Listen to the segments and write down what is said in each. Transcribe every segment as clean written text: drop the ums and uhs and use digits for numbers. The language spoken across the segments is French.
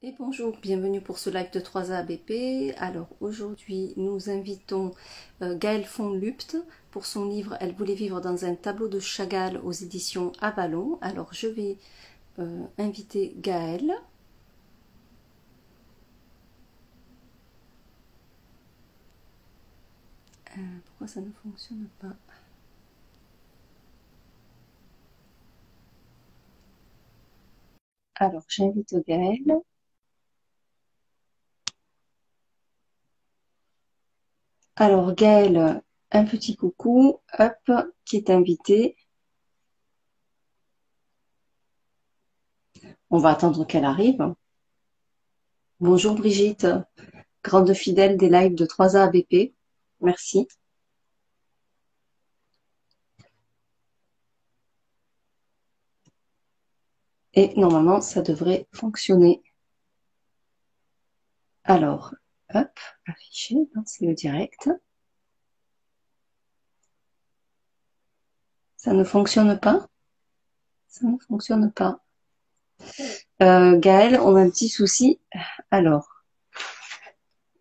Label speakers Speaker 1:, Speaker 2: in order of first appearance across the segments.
Speaker 1: Et bonjour, bienvenue pour ce live de 3ABP. Alors aujourd'hui, nous invitons Gaëlle von Lupt pour son livre Elle voulait vivre dans un tableau de Chagall aux éditions Avalon. Alors je vais inviter Gaëlle. Pourquoi ça ne fonctionne pas? Alors j'invite Gaëlle. Alors Gaëlle, un petit coucou, hop, qui est invitée. On va attendre qu'elle arrive. Bonjour Brigitte, grande fidèle des lives de 3ABP. Merci. Et normalement, ça devrait fonctionner. Alors, hop, afficher, c'est le direct. Ça ne fonctionne pas? Ça ne fonctionne pas. Gaëlle, on a un petit souci. Alors,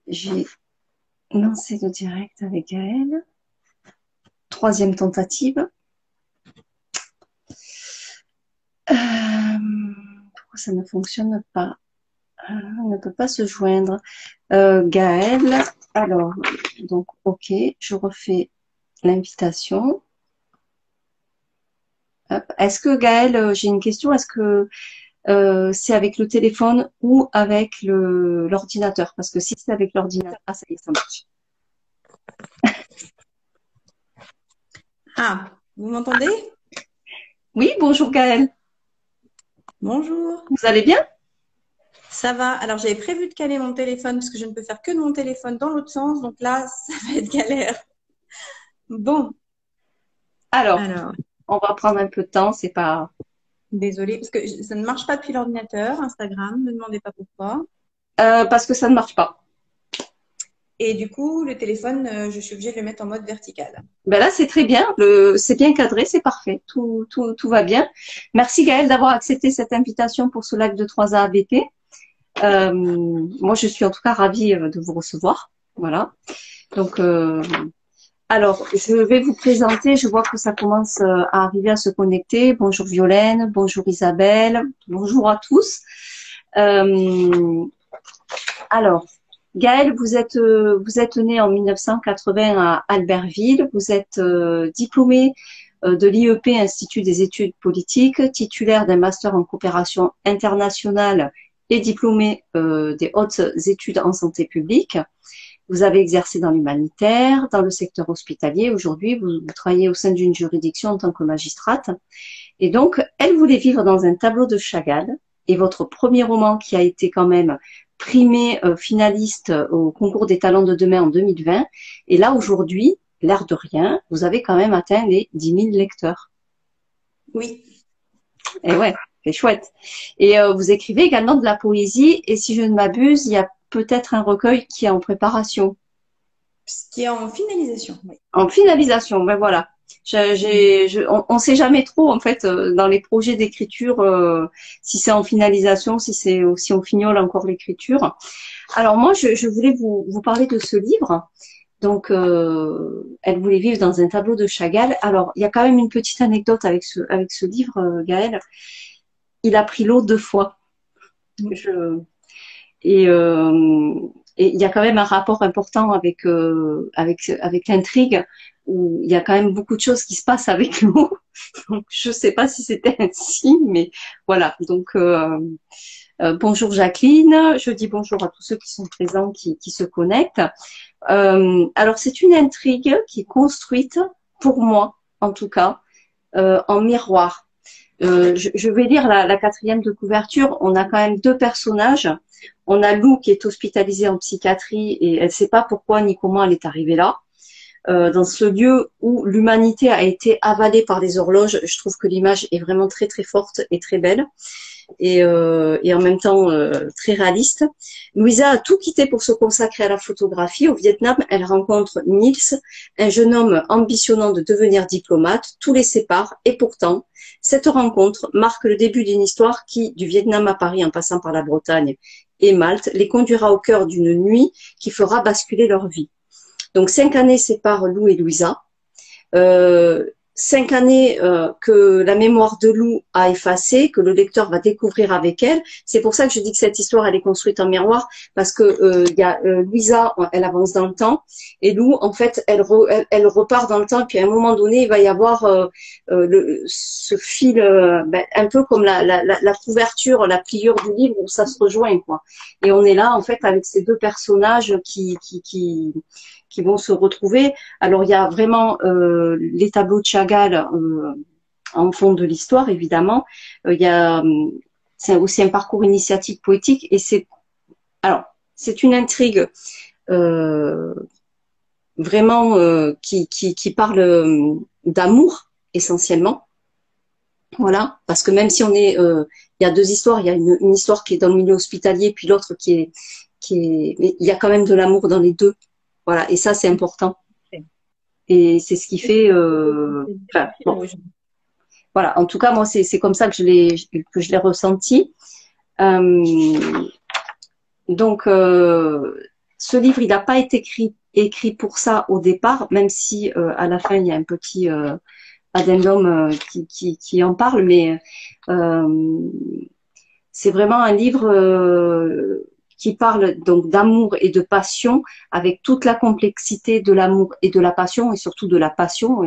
Speaker 1: j'ai lancé le direct avec Gaëlle. Troisième tentative. Pourquoi ça ne fonctionne pas? On ne peut pas se joindre. Gaëlle, alors, donc, ok, je refais l'invitation. Est-ce que Gaëlle, j'ai une question, est-ce que c'est avec le téléphone ou avec l'ordinateur? Parce que si c'est avec l'ordinateur, ça y est, ça marche.
Speaker 2: Ah, vous m'entendez?
Speaker 1: Oui, bonjour Gaëlle.
Speaker 2: Bonjour.
Speaker 1: Vous allez bien?
Speaker 2: Ça va. Alors, j'avais prévu de caler mon téléphone parce que je ne peux faire que de mon téléphone dans l'autre sens. Donc là, ça va être galère. Bon,
Speaker 1: Alors,
Speaker 2: alors,
Speaker 1: on va prendre un peu de temps, c'est pas...
Speaker 2: désolée parce que ça ne marche pas depuis l'ordinateur, Instagram. Ne me demandez pas pourquoi.
Speaker 1: parce que ça ne marche pas.
Speaker 2: Et du coup, le téléphone, je suis obligée de le mettre en mode vertical.
Speaker 1: Ben là, c'est très bien, c'est bien cadré, c'est parfait, tout va bien. Merci Gaëlle d'avoir accepté cette invitation pour ce live de 3A ABP. Moi, je suis en tout cas ravie de vous recevoir. Voilà. Donc, alors, je vais vous présenter. Je vois que ça commence à arriver à se connecter. Bonjour Violaine, bonjour Isabelle, bonjour à tous. Alors, Gaëlle, vous êtes née en 1980 à Albertville. Vous êtes diplômée de l'IEP, Institut des études politiques, titulaire d'un master en coopération internationale et diplômée des hautes études en santé publique. Vous avez exercé dans l'humanitaire, dans le secteur hospitalier. Aujourd'hui, vous travaillez au sein d'une juridiction en tant que magistrate. Et donc, Elle voulait vivre dans un tableau de Chagall. Et votre premier roman, qui a été quand même primé finaliste au concours des talents de demain en 2020. Et là, aujourd'hui, l'air de rien, vous avez quand même atteint les 10 000 lecteurs.
Speaker 2: Oui.
Speaker 1: Et ouais, c'est chouette. Et vous écrivez également de la poésie. Et si je ne m'abuse, il y a peut-être un recueil qui est en préparation.
Speaker 2: Ce qui est en finalisation. Oui.
Speaker 1: En finalisation, ben voilà. On ne sait jamais trop en fait dans les projets d'écriture si c'est en finalisation, si on fignole encore l'écriture. Alors moi, je voulais vous parler de ce livre. Donc, Elle voulait vivre dans un tableau de Chagall. Alors, il y a quand même une petite anecdote avec ce livre, Gaëlle. Il a pris l'eau 2 fois. Je, et, euh, et il y a quand même un rapport important avec l'intrigue où il y a quand même beaucoup de choses qui se passent avec l'eau. Donc, je ne sais pas si c'était ainsi, mais voilà. Donc, bonjour Jacqueline. Je dis bonjour à tous ceux qui sont présents, qui se connectent. Alors, c'est une intrigue qui est construite, pour moi en tout cas, en miroir. Je vais lire la quatrième de couverture. On a quand même 2 personnages. On a Lou qui est hospitalisée en psychiatrie et elle ne sait pas pourquoi ni comment elle est arrivée là. Dans ce lieu où l'humanité a été avalée par les horloges, je trouve que l'image est vraiment très très forte et très belle et en même temps très réaliste. Louisa a tout quitté pour se consacrer à la photographie. Au Vietnam, elle rencontre Niels, un jeune homme ambitionnant de devenir diplomate. Tout les sépare et pourtant, cette rencontre marque le début d'une histoire qui, du Vietnam à Paris en passant par la Bretagne et Malte les conduira au cœur d'une nuit qui fera basculer leur vie. Donc 5 années séparent Lou et Louisa. 5 années que la mémoire de Lou a effacées, que le lecteur va découvrir avec elle. C'est pour ça que je dis que cette histoire, elle est construite en miroir, parce que il y a Louisa, elle avance dans le temps, et Lou, en fait, elle repart dans le temps. Puis à un moment donné, il va y avoir ce fil, un peu comme la couverture, la pliure du livre où ça se rejoint, quoi. Et on est là, en fait, avec ces deux personnages qui vont se retrouver. Alors, il y a vraiment les tableaux de Chagall en fond de l'histoire, évidemment. Il y a c'est aussi un parcours initiatique poétique, et c'est une intrigue vraiment qui parle d'amour essentiellement. Voilà, parce que même si on est, il y a deux histoires, il y a une histoire qui est dans le milieu hospitalier, puis l'autre mais il y a quand même de l'amour dans les deux. Voilà, et ça c'est important. Et c'est ce qui fait. Bon. Voilà, en tout cas moi c'est comme ça que je l'ai ressenti. Donc ce livre il n'a pas été écrit pour ça au départ, même si à la fin il y a un petit addendum qui en parle, mais c'est vraiment un livre qui parle donc d'amour et de passion, avec toute la complexité de l'amour et de la passion, et surtout de la passion.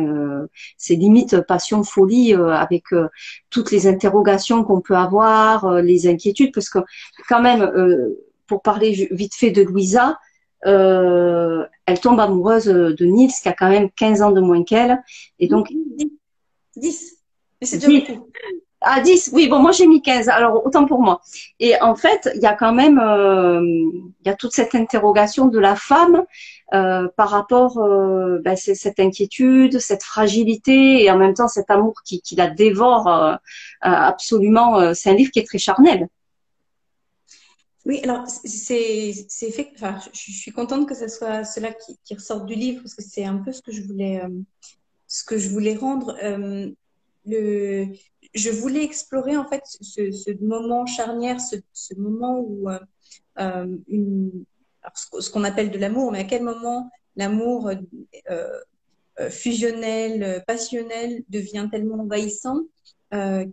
Speaker 1: C'est limite passion folie, avec toutes les interrogations qu'on peut avoir, les inquiétudes, parce que quand même, pour parler vite fait de Louisa, elle tombe amoureuse de Nils, qui a quand même 15 ans de moins qu'elle, et donc
Speaker 2: 10. Mais c'est déjà beaucoup.
Speaker 1: Ah, 10, oui, bon, moi j'ai mis 15, alors autant pour moi. Et en fait, il y a quand même il y a toute cette interrogation de la femme par rapport cette inquiétude, cette fragilité, et en même temps cet amour qui la dévore absolument. C'est un livre qui est très charnel.
Speaker 2: Oui, alors c'est fait. Enfin, je suis contente que ce soit cela qui ressorte du livre, parce que c'est un peu ce que je voulais rendre. Je voulais explorer en fait ce moment charnière, ce moment où ce qu'on appelle de l'amour, mais à quel moment l'amour fusionnel, passionnel devient tellement envahissant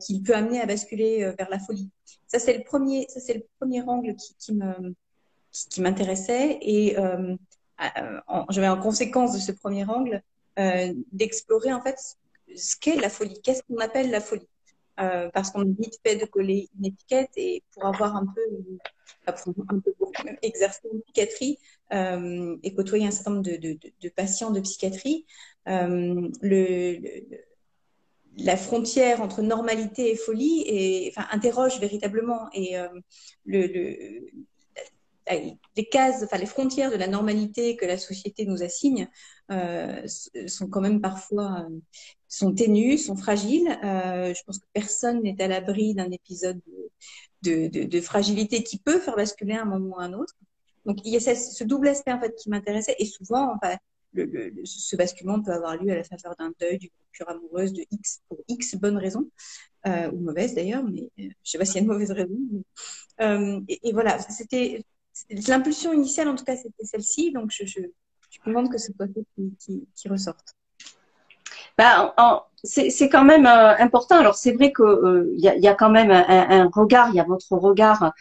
Speaker 2: qu'il peut amener à basculer vers la folie. Ça c'est le premier angle qui m'intéressait, et j'avais en conséquence de ce premier angle d'explorer en fait ce qu'est la folie, qu'est-ce qu'on appelle la folie. Parce qu'on est vite fait de coller une étiquette, et pour avoir un peu même exercer une psychiatrie et côtoyer un certain nombre de patients de psychiatrie, la frontière entre normalité et folie interroge véritablement, et les cases, les frontières de la normalité que la société nous assigne sont quand même parfois sont ténues, sont fragiles. Je pense que personne n'est à l'abri d'un épisode de fragilité qui peut faire basculer à un moment ou à un autre. Donc il y a ce double aspect en fait qui m'intéressait, et souvent ce basculement peut avoir lieu à la faveur d'un deuil, d'une rupture amoureuse pour X bonnes raisons, ou mauvaises d'ailleurs, mais je ne sais pas s'il y a une mauvaise raison. Mais, et voilà, c'était l'impulsion initiale, en tout cas, c'était celle-ci. Donc, je suis contente que ce soit ça qui ressorte.
Speaker 1: C'est quand même important. Alors, c'est vrai que y a quand même un regard, il y a votre regard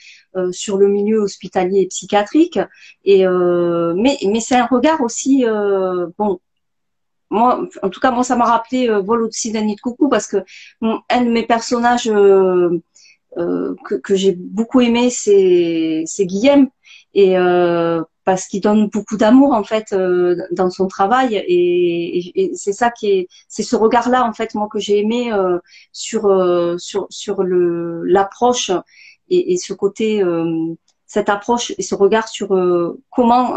Speaker 1: sur le milieu hospitalier et psychiatrique. Et mais c'est un regard aussi bon. Moi, en tout cas, moi, ça m'a rappelé Vol au-dessus d'un nid de coucou, parce que un de mes personnages que j'ai beaucoup aimé, c'est Guillaume, et parce qu'il donne beaucoup d'amour en fait dans son travail, et c'est ça c'est ce regard-là en fait moi que j'ai aimé sur l'approche, et ce côté cette approche et ce regard sur comment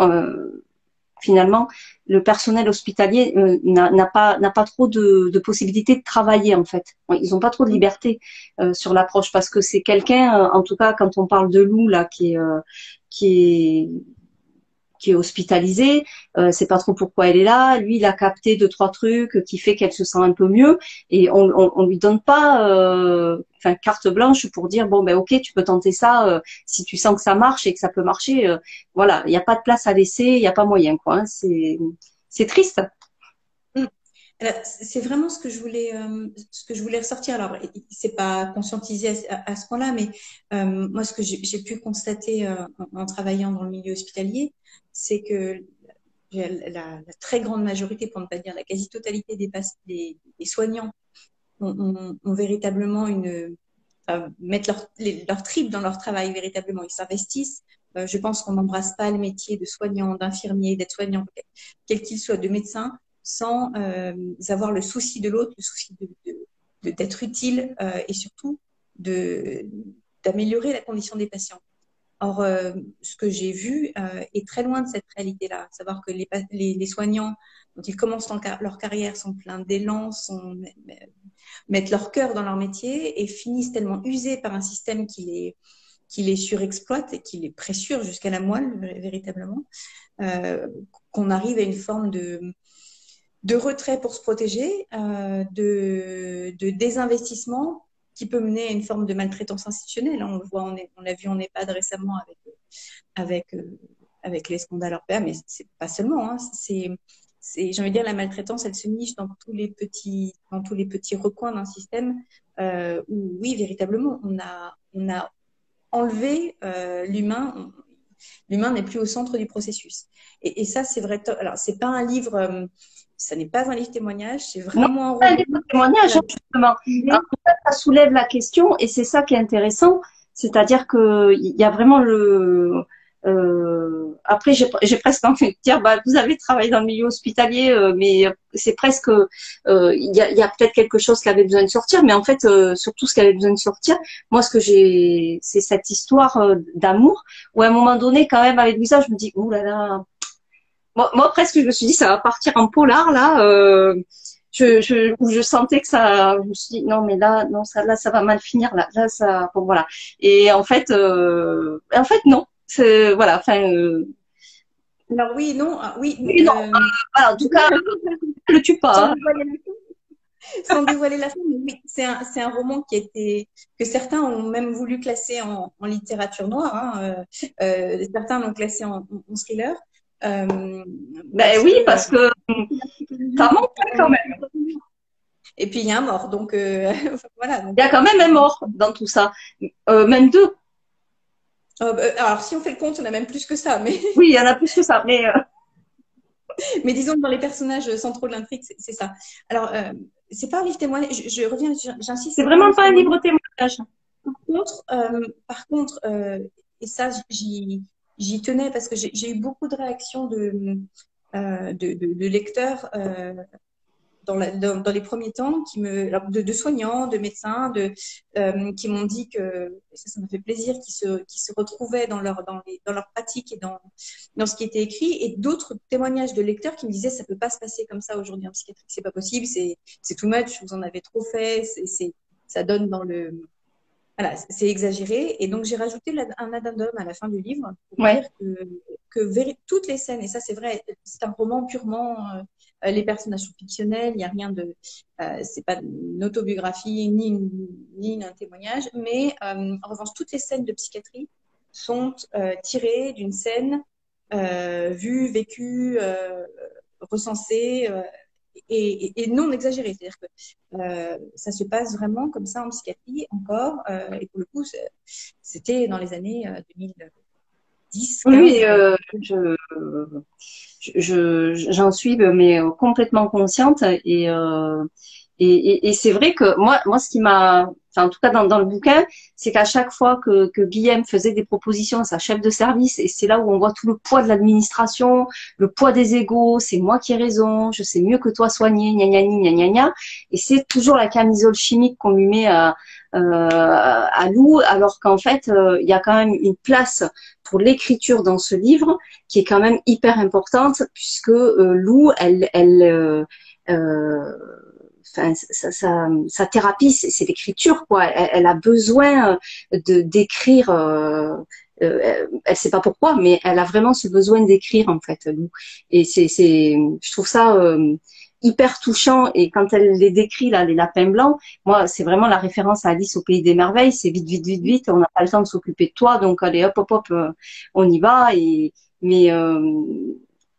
Speaker 1: finalement le personnel hospitalier n'a pas trop de possibilités de travailler en fait. Ils n'ont pas trop de liberté sur l'approche, parce que c'est quelqu'un, en tout cas quand on parle de Lou là, qui qui est hospitalisée, c'est pas trop pourquoi elle est là. Lui, il a capté deux trois trucs qui fait qu'elle se sent un peu mieux, et on lui donne pas, enfin carte blanche pour dire bon ben ok, tu peux tenter ça si tu sens que ça marche et que ça peut marcher. Voilà, il n'y a pas de place à laisser, il n'y a pas moyen quoi. Hein, c'est triste.
Speaker 2: Mm. C'est vraiment ce que je voulais ressortir. Alors, c'est pas conscientisé à ce point-là, mais moi, ce que j'ai pu constater en travaillant dans le milieu hospitalier, c'est que la très grande majorité, pour ne pas dire la quasi-totalité des soignants, ont véritablement mettent leur tripes dans leur travail véritablement. Ils s'investissent. Je pense qu'on n'embrasse pas le métier de soignant, d'infirmier, d'aide-soignant, quel qu'il soit, de médecin, sans avoir le souci de l'autre, le souci d'être utile et surtout d'améliorer la condition des patients. Or, ce que j'ai vu est très loin de cette réalité-là. Savoir que les soignants, quand ils commencent leur carrière, sont pleins d'élan, mettent leur cœur dans leur métier et finissent tellement usés par un système qui les surexploite et qui les pressure jusqu'à la moelle, véritablement, qu'on arrive à une forme de retrait pour se protéger, de désinvestissement qui peut mener à une forme de maltraitance institutionnelle. On le voit, on l'a vu en EHPAD récemment avec les scandales européens, mais c'est pas seulement. Hein, j'ai envie de dire, la maltraitance, elle se niche dans tous les petits recoins d'un système où, oui, véritablement, on a enlevé l'humain. L'humain n'est plus au centre du processus. Et ça, c'est vrai. Alors, c'est pas un livre. Ça n'est pas un livre témoignage, c'est
Speaker 1: Non,
Speaker 2: vraiment un
Speaker 1: c'est un
Speaker 2: roman.
Speaker 1: livre de témoignage, hein, justement. Alors, ça soulève la question, et c'est ça qui est intéressant, c'est-à-dire que il y a vraiment après, j'ai presque envie de dire, bah, vous avez travaillé dans le milieu hospitalier, mais c'est presque, il y a peut-être quelque chose qui avait besoin de sortir, mais en fait, surtout ce qui avait besoin de sortir, moi, ce que j'ai, c'est cette histoire d'amour, où à un moment donné, quand même, avec Louisa, je me dis, ouh là là. Moi, presque, je me suis dit, ça va partir en polar, là. Où je sentais que ça, je me suis dit, non, mais là, non, là, ça va mal finir, là. Là, ça, bon, voilà. Et en fait, non. Voilà, enfin,
Speaker 2: Alors oui, non, oui.
Speaker 1: oui, non. Voilà, en tout cas, ne le tue
Speaker 2: Sans
Speaker 1: pas. Hein.
Speaker 2: dévoiler sans dévoiler la fin, mais oui, c'est un roman que certains ont même voulu classer en littérature noire. Hein, certains l'ont classé en thriller.
Speaker 1: Ben oui, parce que ça manque quand même.
Speaker 2: Et puis il y a un mort, donc voilà. Donc,
Speaker 1: Il y a quand même un mort dans tout ça. Même deux.
Speaker 2: alors si on fait le compte, on a même plus que ça, mais
Speaker 1: Oui, il y en a plus que ça.
Speaker 2: mais disons que dans les personnages centraux de l'intrigue, c'est ça. Alors c'est pas un livre témoignage. Je reviens, j'insiste.
Speaker 1: C'est vraiment pas un livre témoignage.
Speaker 2: Par contre, et ça, j'y tenais parce que j'ai eu beaucoup de réactions de lecteurs dans les premiers temps, alors, de soignants, de médecins, qui m'ont dit que ça m'a fait plaisir, qui se retrouvaient dans leur pratique et dans ce qui était écrit, et d'autres témoignages de lecteurs qui me disaient ça peut pas se passer comme ça aujourd'hui en psychiatrie, c'est pas possible, c'est too much, vous en avez trop fait, ça donne dans le voilà, c'est exagéré. Et donc, j'ai rajouté un addendum à la fin du livre pour dire que toutes les scènes, et ça, c'est vrai, c'est un roman purement, les personnages sont fictionnels, il n'y a rien de, c'est pas une autobiographie ni un témoignage, mais en revanche, toutes les scènes de psychiatrie sont tirées d'une scène vue, vécue, recensée, et non exagéré. C'est-à-dire que ça se passe vraiment comme ça en psychiatrie encore. Et pour le coup, c'était dans les années 2010, 15.
Speaker 1: Oui, j'en suis mais complètement consciente et c'est vrai que moi ce qui m'a enfin en tout cas dans le bouquin c'est qu'à chaque fois que Guillaume faisait des propositions à sa chef de service et c'est là où on voit tout le poids de l'administration, le poids des égos, c'est moi qui ai raison, je sais mieux que toi soigner, gna gna gna gna gna, et c'est toujours la camisole chimique qu'on lui met à Lou, alors qu'en fait il y a quand même une place pour l'écriture dans ce livre qui est quand même hyper importante puisque Lou, enfin, sa thérapie, c'est l'écriture, quoi. Elle a besoin de d'écrire. Elle sait pas pourquoi, mais elle a vraiment ce besoin d'écrire en fait. Et je trouve ça hyper touchant. Et quand elle les décrit là, les lapins blancs, moi, c'est vraiment la référence à Alice au pays des merveilles. C'est vite, vite, vite, vite. On n'a pas le temps de s'occuper de toi, donc allez, hop, hop, hop, on y va. Mais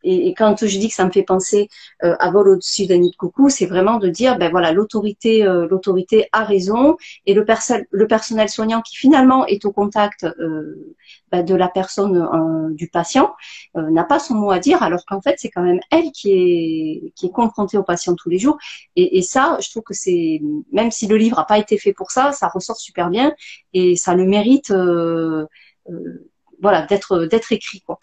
Speaker 1: et quand je dis que ça me fait penser à vol au-dessus d'un nid de coucou, c'est vraiment de dire, ben voilà, l'autorité a raison, et le personnel soignant qui finalement est au contact ben, de la personne, du patient, n'a pas son mot à dire, alors qu'en fait c'est quand même elle qui est confrontée au patient tous les jours. Et ça, je trouve que c'est, même si le livre n'a pas été fait pour ça, ça ressort super bien et ça le mérite. Voilà, d'être écrit, quoi.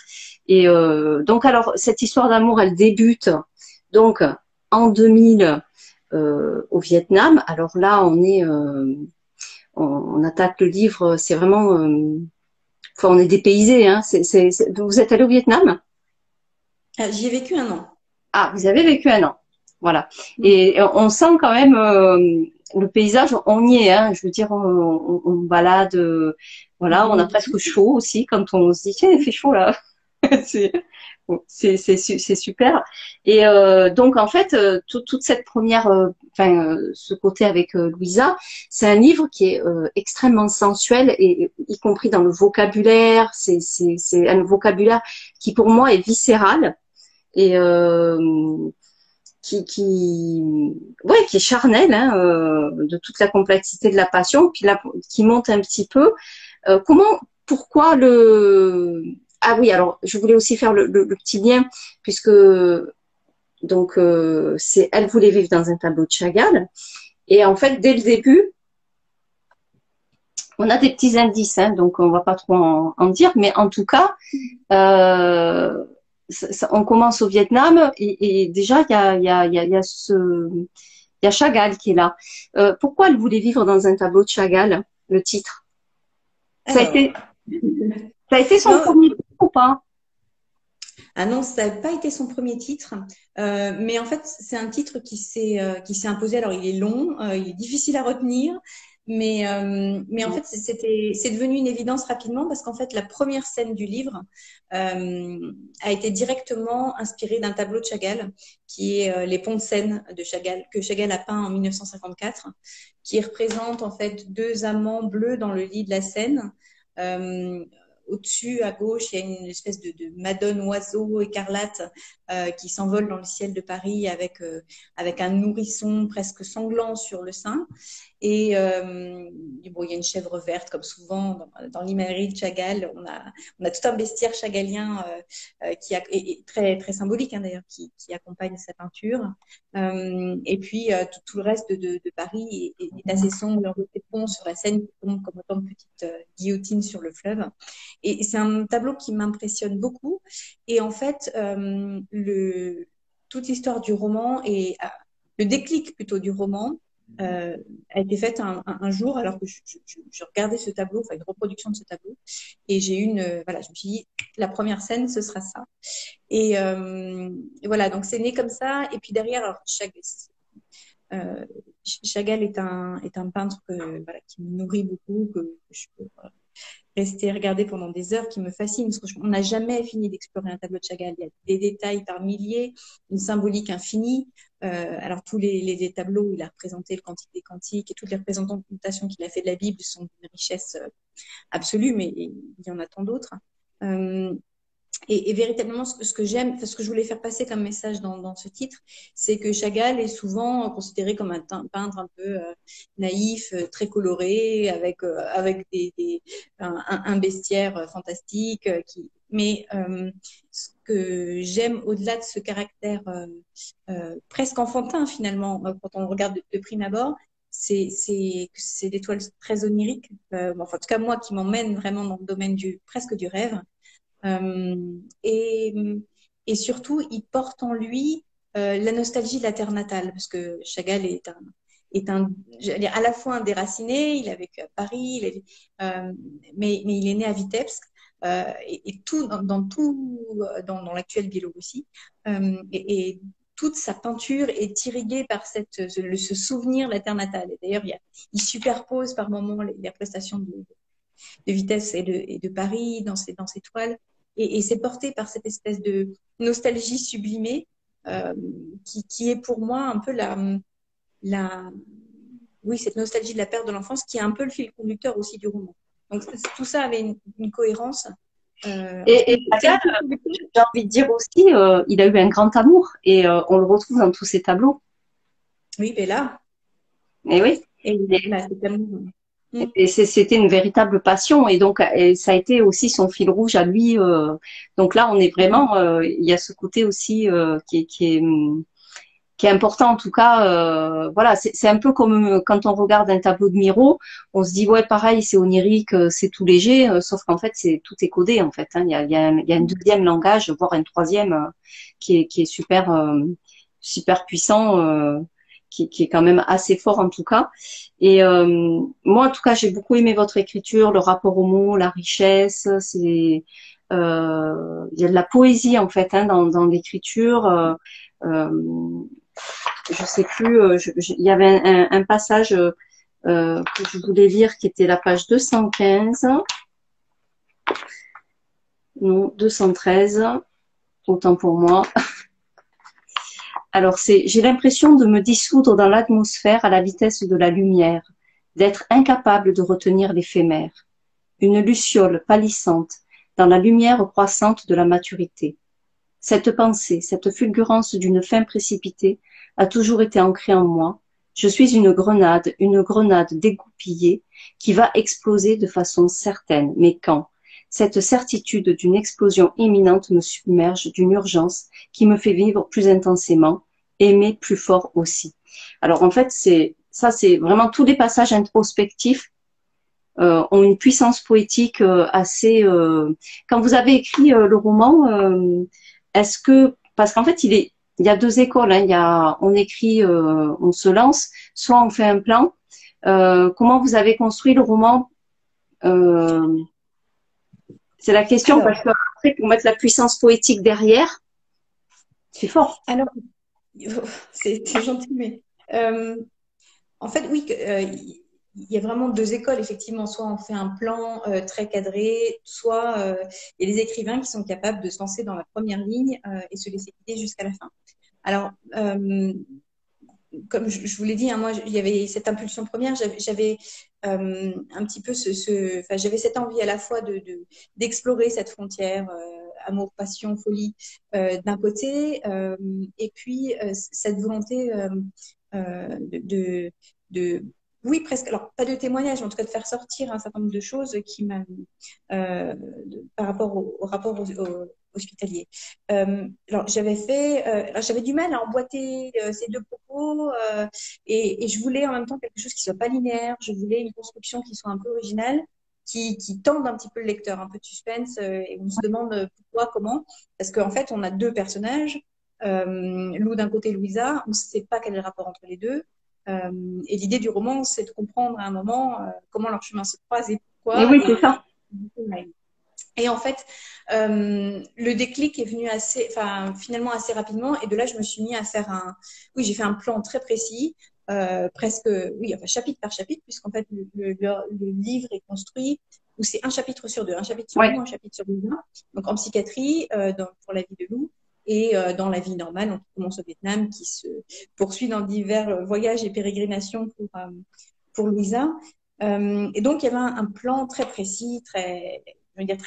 Speaker 1: Et donc alors cette histoire d'amour, elle débute donc en 2000 au Vietnam. Alors là, on attaque le livre, c'est vraiment, enfin, on est dépaysé. Hein. Vous êtes allé au Vietnam?
Speaker 2: J'y ai vécu un an.
Speaker 1: Ah, vous avez vécu un an. Voilà. Et on sent quand même le paysage, on y est. Hein. Je veux dire, on balade. Voilà, on a presque chaud aussi quand on se dit, tiens, il fait chaud là. c'est c'est super. Et donc en fait toute cette première enfin ce côté avec Louisa, c'est un livre qui est extrêmement sensuel, et y compris dans le vocabulaire. C'est un vocabulaire qui pour moi est viscéral et qui est charnel, hein, de toute la complexité de la passion, puis là qui monte un petit peu. Pourquoi le... Ah oui, alors je voulais aussi faire le petit lien, puisque donc c'est Elle voulait vivre dans un tableau de Chagall, et en fait dès le début on a des petits indices, hein, donc on va pas trop en dire, mais en tout cas on commence au Vietnam, et déjà il y a Chagall qui est là. Pourquoi Elle voulait vivre dans un tableau de Chagall, le titre? Ça a
Speaker 2: Alors,
Speaker 1: été Ça a été son
Speaker 2: non,
Speaker 1: premier titre ou pas?
Speaker 2: ah non, ça n'a pas été son premier titre, mais en fait, c'est un titre qui s'est imposé. Alors, il est long, il est difficile à retenir, mais en fait, c'est devenu une évidence rapidement parce qu'en fait, la première scène du livre a été directement inspirée d'un tableau de Chagall, qui est Les Ponts de Seine de Chagall, que Chagall a peint en 1954, qui représente en fait deux amants bleus dans le lit de la Seine. Euh, Au-dessus, à gauche, il y a une espèce de madone oiseau écarlate qui s'envole dans le ciel de Paris avec un nourrisson presque sanglant sur le sein. Et bon, il y a une chèvre verte, comme souvent dans l'imagerie de Chagall. On a tout un bestiaire chagallien est très, très symbolique, hein, d'ailleurs, qui accompagne sa peinture. Et puis, tout le reste de Paris est assez sombre, des ponts sur la Seine qui tombent comme autant de petites guillotines sur le fleuve. Et c'est un tableau qui m'impressionne beaucoup. Et en fait, toute l'histoire du roman et le déclic plutôt du roman a été faite un jour alors que je regardais ce tableau, enfin une reproduction de ce tableau, et j'ai eu voilà, je me suis dit, la première scène, ce sera ça. Et voilà, donc c'est né comme ça. Et puis derrière, alors, Chagall est un peintre voilà, qui me nourrit beaucoup, que je peux rester regarder pendant des heures, qui me fascine, parce qu'on n'a jamais fini d'explorer un tableau de Chagall. Il y a des détails par milliers, une symbolique infinie. Alors tous les tableaux, il a représenté le Cantique des Cantiques, et toutes les représentations qu'il a fait de la Bible sont d'une richesse absolue, mais il y en a tant d'autres. Et véritablement, ce que j'aime, ce que je voulais faire passer comme message dans ce titre, c'est que Chagall est souvent considéré comme un peintre un peu naïf, très coloré, avec un bestiaire fantastique. Mais ce que j'aime au-delà de ce caractère presque enfantin finalement, quand on le regarde de prime abord, c'est des toiles très oniriques. Enfin, en tout cas, moi, qui m'emmène vraiment dans le domaine presque du rêve. Euh, et, et surtout, il porte en lui la nostalgie de la terre natale, parce que Chagall j'allais dire, à la fois un déraciné, il a vécu à Paris, mais il est né à Vitebsk, et tout dans l'actuel Biélorussie, et toute sa peinture est irriguée par ce souvenir de la terre natale. Et d'ailleurs, il superpose par moments les prestations de Vitesse et de Paris dans ses toiles. Et c'est porté par cette espèce de nostalgie sublimée qui est pour moi un peu oui, cette nostalgie de la perte de l'enfance qui est un peu le fil conducteur aussi du roman. Donc tout ça avait une cohérence.
Speaker 1: Et Pascal, j'ai envie de dire aussi, il a eu un grand amour et on le retrouve dans tous ses tableaux.
Speaker 2: Oui, mais là.
Speaker 1: Et oui.
Speaker 2: Et là, c'est tellement.
Speaker 1: Et c'était une véritable passion et donc et ça a été aussi son fil rouge à lui. Donc là, on est vraiment, il y a ce côté aussi qui est important en tout cas. Voilà, c'est un peu comme quand on regarde un tableau de Miro, on se dit ouais pareil, c'est onirique, c'est tout léger, sauf qu'en fait c'est tout est codé en fait. Hein. Il y a un deuxième langage, voire un troisième qui est super puissant. Qui est quand même assez fort en tout cas. Et moi, en tout cas, j'ai beaucoup aimé votre écriture, le rapport aux mots, la richesse. Il y a de la poésie en fait hein, dans l'écriture. Je sais plus. Il y avait un passage que je voulais lire qui était la page 215. Non, 213. Autant pour moi. Alors, j'ai l'impression de me dissoudre dans l'atmosphère à la vitesse de la lumière, d'être incapable de retenir l'éphémère. Une luciole pâlissante dans la lumière croissante de la maturité. Cette pensée, cette fulgurance d'une fin précipitée a toujours été ancrée en moi. Je suis une grenade dégoupillée qui va exploser de façon certaine. Mais quand? Cette certitude d'une explosion imminente me submerge d'une urgence qui me fait vivre plus intensément, aimer plus fort aussi. Alors en fait, c'est vraiment tous les passages introspectifs ont une puissance poétique assez. Quand vous avez écrit le roman, est-ce que parce qu'en fait il y a deux écoles, hein, on écrit, on se lance, soit on fait un plan. Comment vous avez construit le roman? C'est la question. Alors, parce qu'après, pour mettre la puissance poétique derrière, c'est fort.
Speaker 2: Alors, c'est gentil, mais en fait, oui, il y a vraiment deux écoles, effectivement. Soit on fait un plan très cadré, soit il y a des écrivains qui sont capables de se lancer dans la première ligne et se laisser guider jusqu'à la fin. Alors, comme je vous l'ai dit, hein, moi, il y avait cette impulsion première. J'avais un petit peu enfin, j'avais cette envie à la fois d'explorer cette frontière amour, passion, folie d'un côté, et puis cette volonté de oui, presque, alors pas de témoignage, mais en tout cas de faire sortir un certain nombre de choses qui m'a par rapport au rapport hospitalier. Alors j'avais du mal à emboîter ces deux propos et je voulais en même temps quelque chose qui soit pas linéaire. Je voulais une construction qui soit un peu originale, qui tende un petit peu le lecteur, un peu de suspense et on se demande pourquoi, comment, parce qu'en fait on a deux personnages. Lou d'un côté, Louisa, on ne sait pas quel est le rapport entre les deux. Et l'idée du roman, c'est de comprendre à un moment comment leurs chemins se croisent et pourquoi.
Speaker 1: Et oui, c'est ça.
Speaker 2: Et en fait, le déclic est venu finalement assez rapidement. Et de là, je me suis mis à faire j'ai fait un plan très précis, presque, oui, enfin, chapitre par chapitre, puisqu'en fait, le livre est construit où c'est un chapitre sur deux, un chapitre sur Lou, un chapitre sur Louisa. Donc en psychiatrie, pour la vie de Lou. Et dans la vie normale, on commence au Vietnam, qui se poursuit dans divers voyages et pérégrinations pour Louisa. Et donc, il y avait un plan très précis, très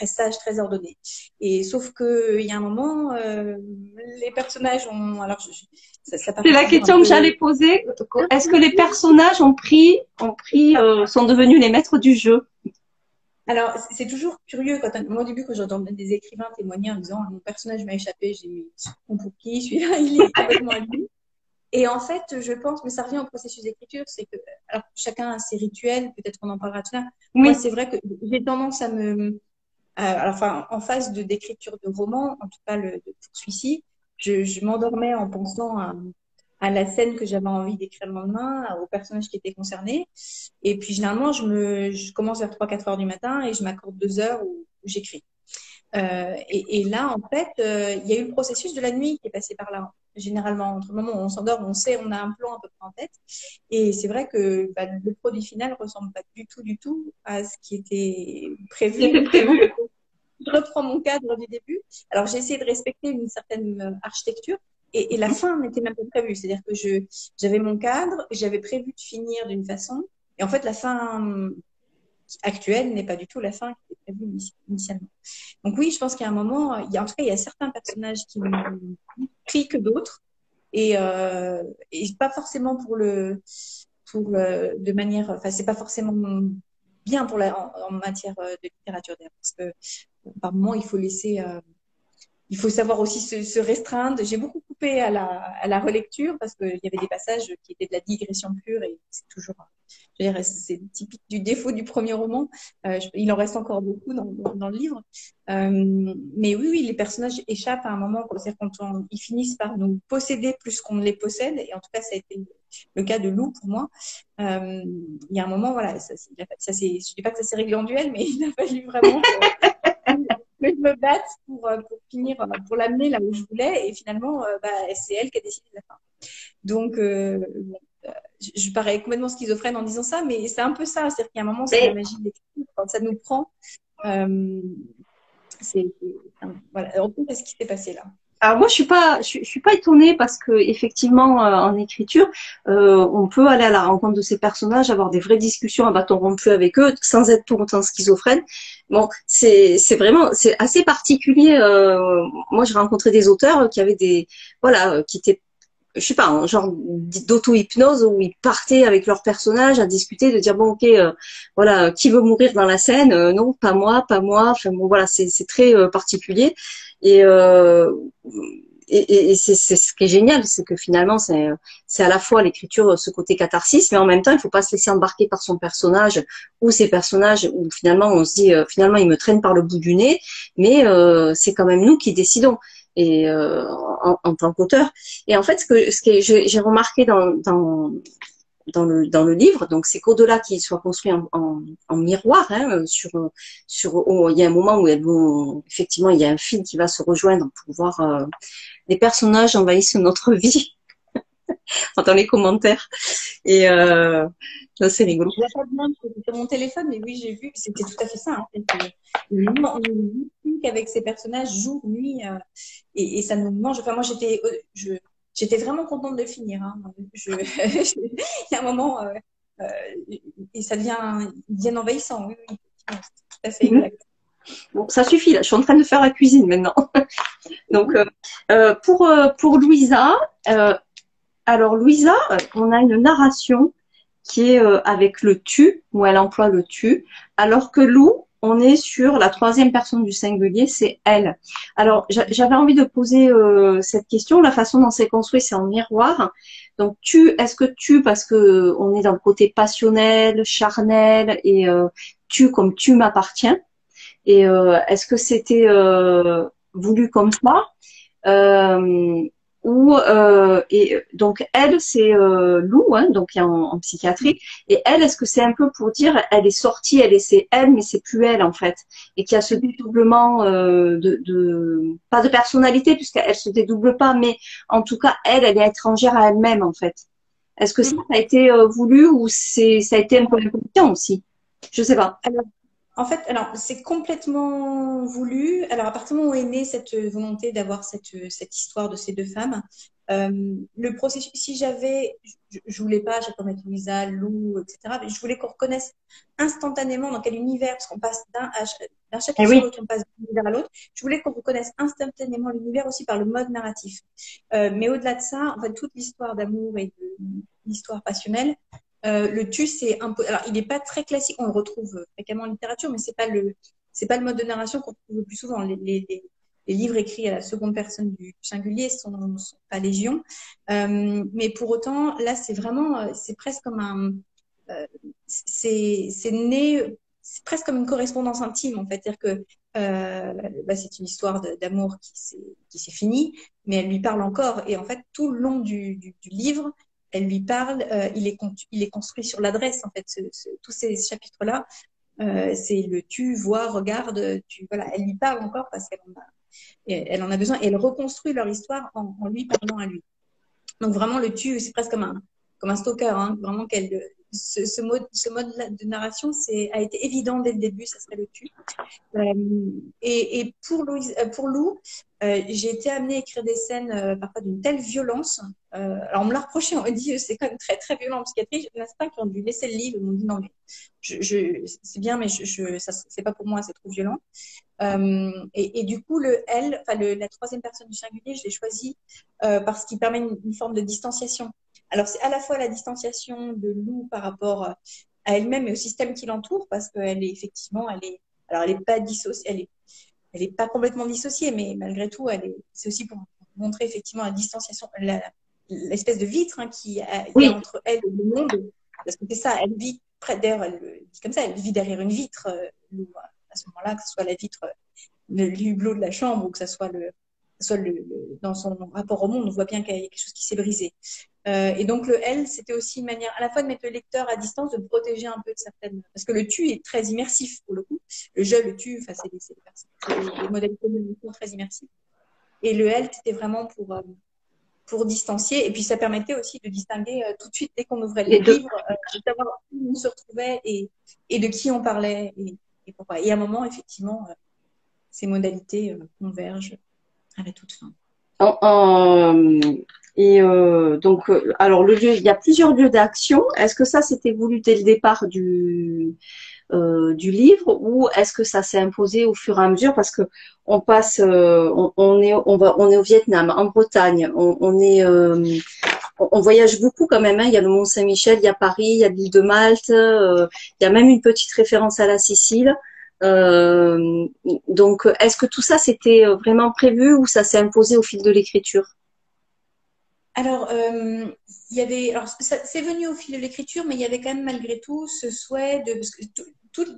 Speaker 2: sage, très ordonné. Et sauf qu'il y a un moment, les personnages ont... Alors,
Speaker 1: c'est la question que j'allais poser. Est-ce que les personnages sont devenus les maîtres du jeu?
Speaker 2: Alors, c'est toujours curieux moi, au début, quand j'entends des écrivains témoigner en disant mon personnage m'a échappé, j'ai mis pour qui celui-là, il est complètement à lui. Et en fait, je pense, mais ça revient au processus d'écriture, c'est que alors, chacun a ses rituels, peut-être qu'on en parlera tout à l'heure. Oui. Moi, c'est vrai que j'ai tendance à enfin, en phase d'écriture de roman, en tout cas pour celui-ci, je m'endormais en pensant à la scène que j'avais envie d'écrire le lendemain, au personnage qui était concerné. Et puis, généralement, je commence vers 3-4 heures du matin et je m'accorde 2 heures où j'écris. Et là, en fait, il y a eu le processus de la nuit qui est passé par là. généralement, entre le moment où on s'endort, on sait, on a un plan à peu près en tête. Et c'est vrai que le produit final ressemble pas du tout à ce qui était prévu
Speaker 1: C'était
Speaker 2: initialement.
Speaker 1: prévu.
Speaker 2: Je reprends mon cadre du début. Alors, j'ai essayé de respecter une certaine architecture et la fin n'était même pas prévue. C'est-à-dire que j'avais mon cadre, j'avais prévu de finir d'une façon et en fait, la fin actuelle n'est pas du tout la fin qui était prévue initialement. Donc oui, je pense qu'il y a un moment, en tout cas, il y a certains personnages qui m'ont pris que d'autres et pas forcément de manière, enfin, c'est pas forcément bien en matière de littérature d'ailleurs, parce que par moment, il faut savoir aussi se restreindre. J'ai beaucoup coupé à la relecture parce qu'il y avait des passages qui étaient de la digression pure et c'est toujours, je veux dire, c'est typique du défaut du premier roman. Il en reste encore beaucoup dans le livre. Mais oui, les personnages échappent à un moment, c'est-à-dire ils finissent par nous posséder plus qu'on ne les possède. Et en tout cas, ça a été le cas de Lou pour moi. Il y a un moment, voilà, je dis pas que ça s'est réglé en duel, mais il a fallu vraiment que je me batte pour finir, pour l'amener là où je voulais. Et finalement, c'est elle qui a décidé de la fin. Donc, bon, je parais complètement schizophrène en disant ça, mais c'est un peu ça. C'est-à-dire qu'il y a un moment, c'est la magie de l'écriture. Quand ça nous prend, euh, voilà. En tout cas, ce qui s'est passé là.
Speaker 1: Alors moi je suis pas étonnée parce que effectivement en écriture on peut aller à la rencontre de ces personnages, avoir des vraies discussions à bâton rompu avec eux sans être pour autant schizophrène. Bon c'est vraiment c'est assez particulier. Moi j'ai rencontré des auteurs qui avaient des voilà qui étaient je sais pas, un genre d'auto-hypnose où ils partaient avec leur personnage à discuter, de dire bon ok, voilà, qui veut mourir dans la scène. Non, pas moi, pas moi. Enfin bon voilà, c'est très particulier et et c'est ce qui est génial, c'est que finalement c'est à la fois l'écriture, ce côté catharsis, mais en même temps il faut pas se laisser embarquer par son personnage ou ses personnages où finalement on se dit finalement il me traîne par le bout du nez, mais c'est quand même nous qui décidons et en tant qu'auteur. Et en fait, ce que j'ai remarqué dans le livre, donc c'est qu'au-delà qu'il soit construit en miroir, hein, il y a un moment où elles vont, effectivement, il y a un fil qui va se rejoindre pour voir les personnages envahissent notre vie dans les commentaires. Et là, c'est rigolo.
Speaker 2: Je vois pas bien sur mon téléphone, mais oui, j'ai vu, c'était tout à fait ça. Hein, on vit avec ces personnages jour, nuit, et ça nous mange. Enfin, moi, j'étais vraiment contente de finir. Hein. Il y a un moment, euh, et ça ils deviennent envahissants. Oui, oui, c'est tout à fait exact.
Speaker 1: Bon, ça suffit là. Je suis en train de faire la cuisine maintenant. Donc, pour Louisa, alors Louisa, on a une narration qui est avec le tu, où elle emploie le tu, alors que Lou, on est sur la troisième personne du singulier, c'est elle. Alors, j'avais envie de poser cette question, la façon dont c'est construit, c'est en miroir. Donc, est-ce que tu, parce que on est dans le côté passionnel, charnel, et tu comme tu m'appartiens, et est-ce que c'était voulu comme ça et donc elle c'est Lou hein, donc en psychiatrie et elle est-ce que c'est un peu pour dire elle est sortie elle est c'est elle mais c'est plus elle en fait et qu'il y a ce dédoublement pas de personnalité puisqu'elle se dédouble pas mais en tout cas elle est étrangère à elle-même en fait. Est-ce que ça a été voulu ou ça a été un peu inconscient aussi? Je sais pas.
Speaker 2: Alors, c'est complètement voulu. Alors, à partir du moment où est née cette volonté d'avoir cette histoire de ces deux femmes, le processus, si je voulais pas, j'ai comme Louisa, Lou, etc., mais je voulais qu'on reconnaisse instantanément dans quel univers, parce qu'on passe d'un
Speaker 1: Eh
Speaker 2: chapitre sur
Speaker 1: oui.
Speaker 2: l'autre, on passe d'un univers à l'autre. Je voulais qu'on reconnaisse instantanément l'univers aussi par le mode narratif. Mais au-delà de ça, en fait, toute l'histoire d'amour et de l'histoire passionnelle, le tu, c'est un peu. Alors, il n'est pas très classique. On le retrouve fréquemment en littérature, mais c'est pas le mode de narration qu'on trouve le plus souvent. Les livres écrits à la seconde personne du singulier sont pas légion. Mais pour autant, là, c'est vraiment, c'est presque comme c'est né, c'est presque comme une correspondance intime en fait. C'est-à-dire que c'est une histoire d'amour qui s'est finie, mais elle lui parle encore. Et en fait, tout le long du livre elle lui parle, il est construit sur l'adresse, en fait, tous ces chapitres-là. C'est le tu, vois, regarde, voilà, elle lui parle encore parce elle en a besoin et elle reconstruit leur histoire en lui parlant à lui. Donc vraiment le tu, c'est presque comme un stalker, hein, vraiment ce mode de narration a été évident dès le début, ça serait le tu. Et pour Lou, j'ai été amenée à écrire des scènes parfois d'une telle violence. Alors on me l'a reproché, on m'a dit c'est quand même très très violent en psychiatrie. Il y en a certains qui ont dû laisser le livre, ils m'ont dit non mais c'est bien mais ça c'est pas pour moi, c'est trop violent. Et du coup le elle, enfin la troisième personne du singulier, je l'ai choisi parce qu'il permet une forme de distanciation. Alors c'est à la fois la distanciation de Lou par rapport à elle-même et au système qui l'entoure parce qu'elle est effectivement alors, elle n'est pas dissociée, elle est pas complètement dissociée, mais malgré tout, c'est aussi pour montrer effectivement la distanciation, l'espèce de vitre hein, qu'il y a
Speaker 1: Oui,
Speaker 2: entre elle et le monde. Parce que c'est ça, elle vit d'ailleurs, elle dit comme ça, elle vit derrière une vitre, à ce moment-là, que ce soit la vitre, le hublot de la chambre ou que ce soit dans son rapport au monde, on voit bien qu'il y a quelque chose qui s'est brisé. Et donc le elle, c'était aussi une manière à la fois de mettre le lecteur à distance, de le protéger un peu de certaines. Parce que le tu est très immersif pour le coup. Le je, le tu, enfin, c'est des modalités de lecture très immersives. Et le elle, c'était vraiment pour distancier. Et puis ça permettait aussi de distinguer tout de suite, dès qu'on ouvrait le
Speaker 1: les deux.
Speaker 2: livre, de savoir où on se retrouvait et de qui on parlait et pourquoi. Et à un moment, effectivement, ces modalités convergent à la toute fin.
Speaker 1: En- en- donc, alors le lieu, il y a plusieurs lieux d'action. Est-ce que ça c'était voulu dès le départ du livre ou est-ce que ça s'est imposé au fur et à mesure parce que on passe, on est au Vietnam, en Bretagne, on voyage beaucoup quand même. Hein. Il y a le Mont Saint-Michel, il y a Paris, il y a l'île de Malte, il y a même une petite référence à la Sicile. Donc, est-ce que tout ça c'était vraiment prévu ou ça s'est imposé au fil de l'écriture?
Speaker 2: Alors, alors c'est venu au fil de l'écriture, mais il y avait quand même malgré tout ce souhait parce que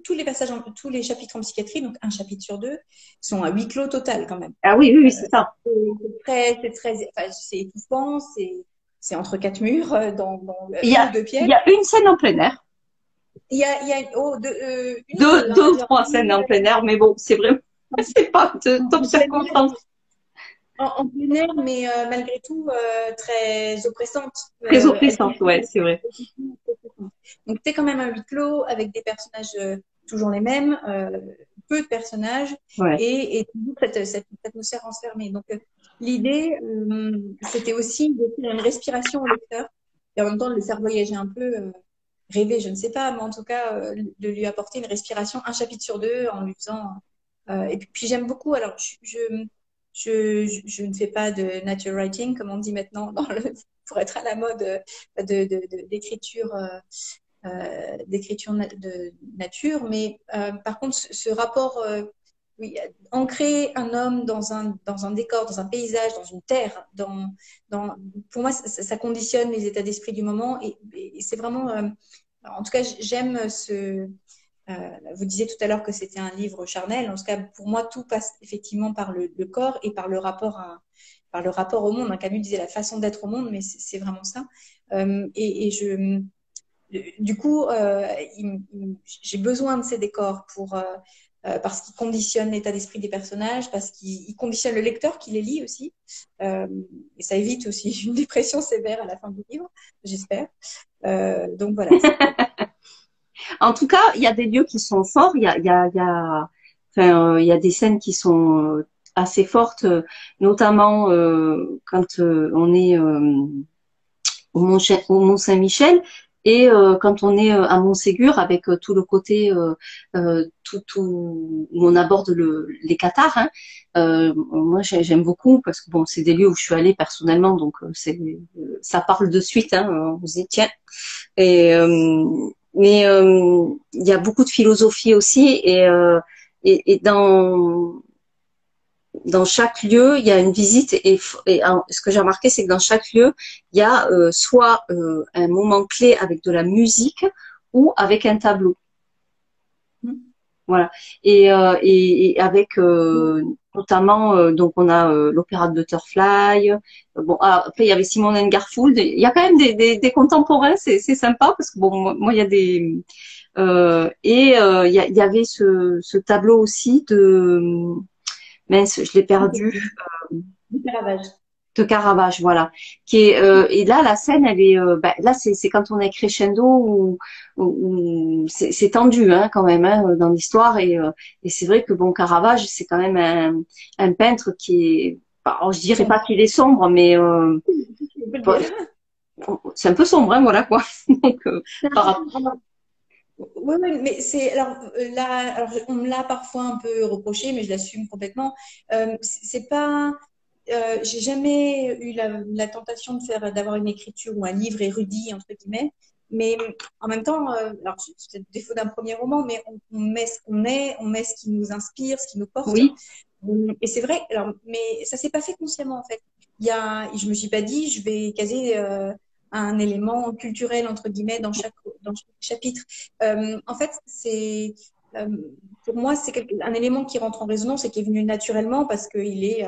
Speaker 2: tous les passages, tous les chapitres en psychiatrie, donc un chapitre sur deux, sont à huis clos total quand même.
Speaker 1: Ah oui, oui, oui, c'est ça.
Speaker 2: Enfin, c'est étouffant, c'est entre quatre murs,
Speaker 1: Il y
Speaker 2: une
Speaker 1: a,
Speaker 2: ou deux
Speaker 1: il
Speaker 2: pièces.
Speaker 1: y a une scène en plein air,
Speaker 2: Il y a une ou deux,
Speaker 1: deux
Speaker 2: hein,
Speaker 1: ou trois scènes en plein air, mais bon, c'est vraiment, c'est pas de top
Speaker 2: en plein air,
Speaker 1: circonstance
Speaker 2: en plein air, mais malgré tout très oppressante.
Speaker 1: très
Speaker 2: Elle
Speaker 1: oppressante,
Speaker 2: continue.
Speaker 1: ouais, c'est vrai.
Speaker 2: Donc, c'est quand même un huis clos avec des personnages toujours les mêmes, peu de personnages
Speaker 1: Ouais.
Speaker 2: et toujours cette atmosphère enfermée. Donc, l'idée, c'était aussi de faire une respiration au lecteur et en même temps de le faire voyager un peu, rêver, je ne sais pas, mais en tout cas, de lui apporter une respiration un chapitre sur deux en lui faisant. Et puis, j'aime beaucoup, alors, je ne fais pas de nature writing, comme on dit maintenant pour être à la mode d'écriture d'écriture de nature, mais par contre, ce rapport, oui, ancrer un homme dans un décor, dans un paysage, dans une terre, pour moi, ça conditionne les états d'esprit du moment et c'est vraiment, en tout cas, j'aime vous disiez tout à l'heure que c'était un livre charnel. En tout cas, pour moi, tout passe effectivement par le corps et par le rapport par le rapport au monde. Camus disait la façon d'être au monde, mais c'est vraiment ça. Du coup, j'ai besoin de ces décors parce qu'ils conditionnent l'état d'esprit des personnages, parce qu'ils conditionnent le lecteur qui les lit aussi. Et ça évite aussi une dépression sévère à la fin du livre, j'espère. Donc voilà.
Speaker 1: En tout cas, il y a des lieux qui sont forts, il y a des scènes qui sont assez fortes, notamment quand on est au Mont Saint-Michel et quand on est à Montségur avec tout le côté où on aborde les Cathares. Hein. Moi, j'aime beaucoup parce que bon, c'est des lieux où je suis allée personnellement, donc ça parle de suite. Hein, on se dit tiens. Et mais il y a beaucoup de philosophie aussi et dans chaque lieu, il y a une visite et ce que j'ai remarqué, c'est que dans chaque lieu, il y a soit un moment clé avec de la musique ou avec un tableau. Voilà. Et avec notamment, donc on a l'opéra de Butterfly. Bon, après il y avait Simon and Garfunkel. Il y a quand même des contemporains, c'est sympa parce que bon, moi il y a des il y avait ce tableau aussi de mince, je l'ai perdu,
Speaker 2: Du Caravage.
Speaker 1: de Caravage, voilà. Qui est et là la scène, elle est là c'est quand on est crescendo où c'est tendu hein, quand même hein, dans l'histoire et c'est vrai que bon Caravage c'est quand même un peintre qui est alors, je dirais pas
Speaker 2: Sombre.
Speaker 1: qu'il est sombre mais
Speaker 2: On peut le
Speaker 1: bon,
Speaker 2: dire.
Speaker 1: c'est un peu sombre hein, voilà quoi. Donc par rapport
Speaker 2: Oui, oui, mais c'est là, alors on me l'a parfois un peu reproché, mais je l'assume complètement. C'est pas, j'ai jamais eu la tentation d'avoir une écriture ou un livre érudit entre guillemets, mais en même temps, alors c'est le défaut d'un premier roman, mais on met ce qu'on est, on met ce qui nous inspire, ce qui nous porte.
Speaker 1: oui.
Speaker 2: Et c'est vrai, alors, mais ça s'est pas fait consciemment en fait. Je me suis pas dit, je vais caser un élément culturel entre guillemets dans chaque chapitre. En fait, euh, pour moi, c'est un élément qui rentre en résonance et qui est venu naturellement parce qu'il est,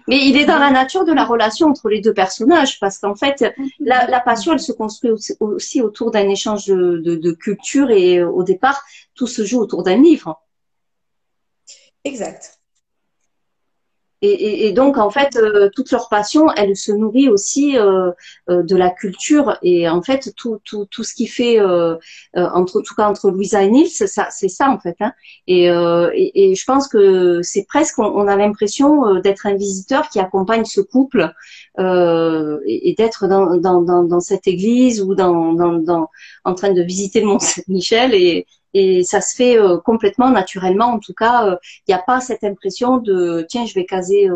Speaker 1: Mais il est dans la nature de la relation entre les deux personnages, parce qu'en fait, la passion, elle se construit aussi autour d'un échange de culture et au départ, tout se joue autour d'un livre.
Speaker 2: exact.
Speaker 1: Et donc, en fait, toute leur passion, elle se nourrit aussi de la culture. Et en fait, tout ce qui fait, en tout cas entre Louisa et Nils, c'est ça en fait. Hein. Et je pense que c'est presque, on a l'impression d'être un visiteur qui accompagne ce couple et d'être dans cette église ou en train de visiter le Mont Saint-Michel. Et ça se fait complètement naturellement. En tout cas, il n'y a pas cette impression de tiens, je vais caser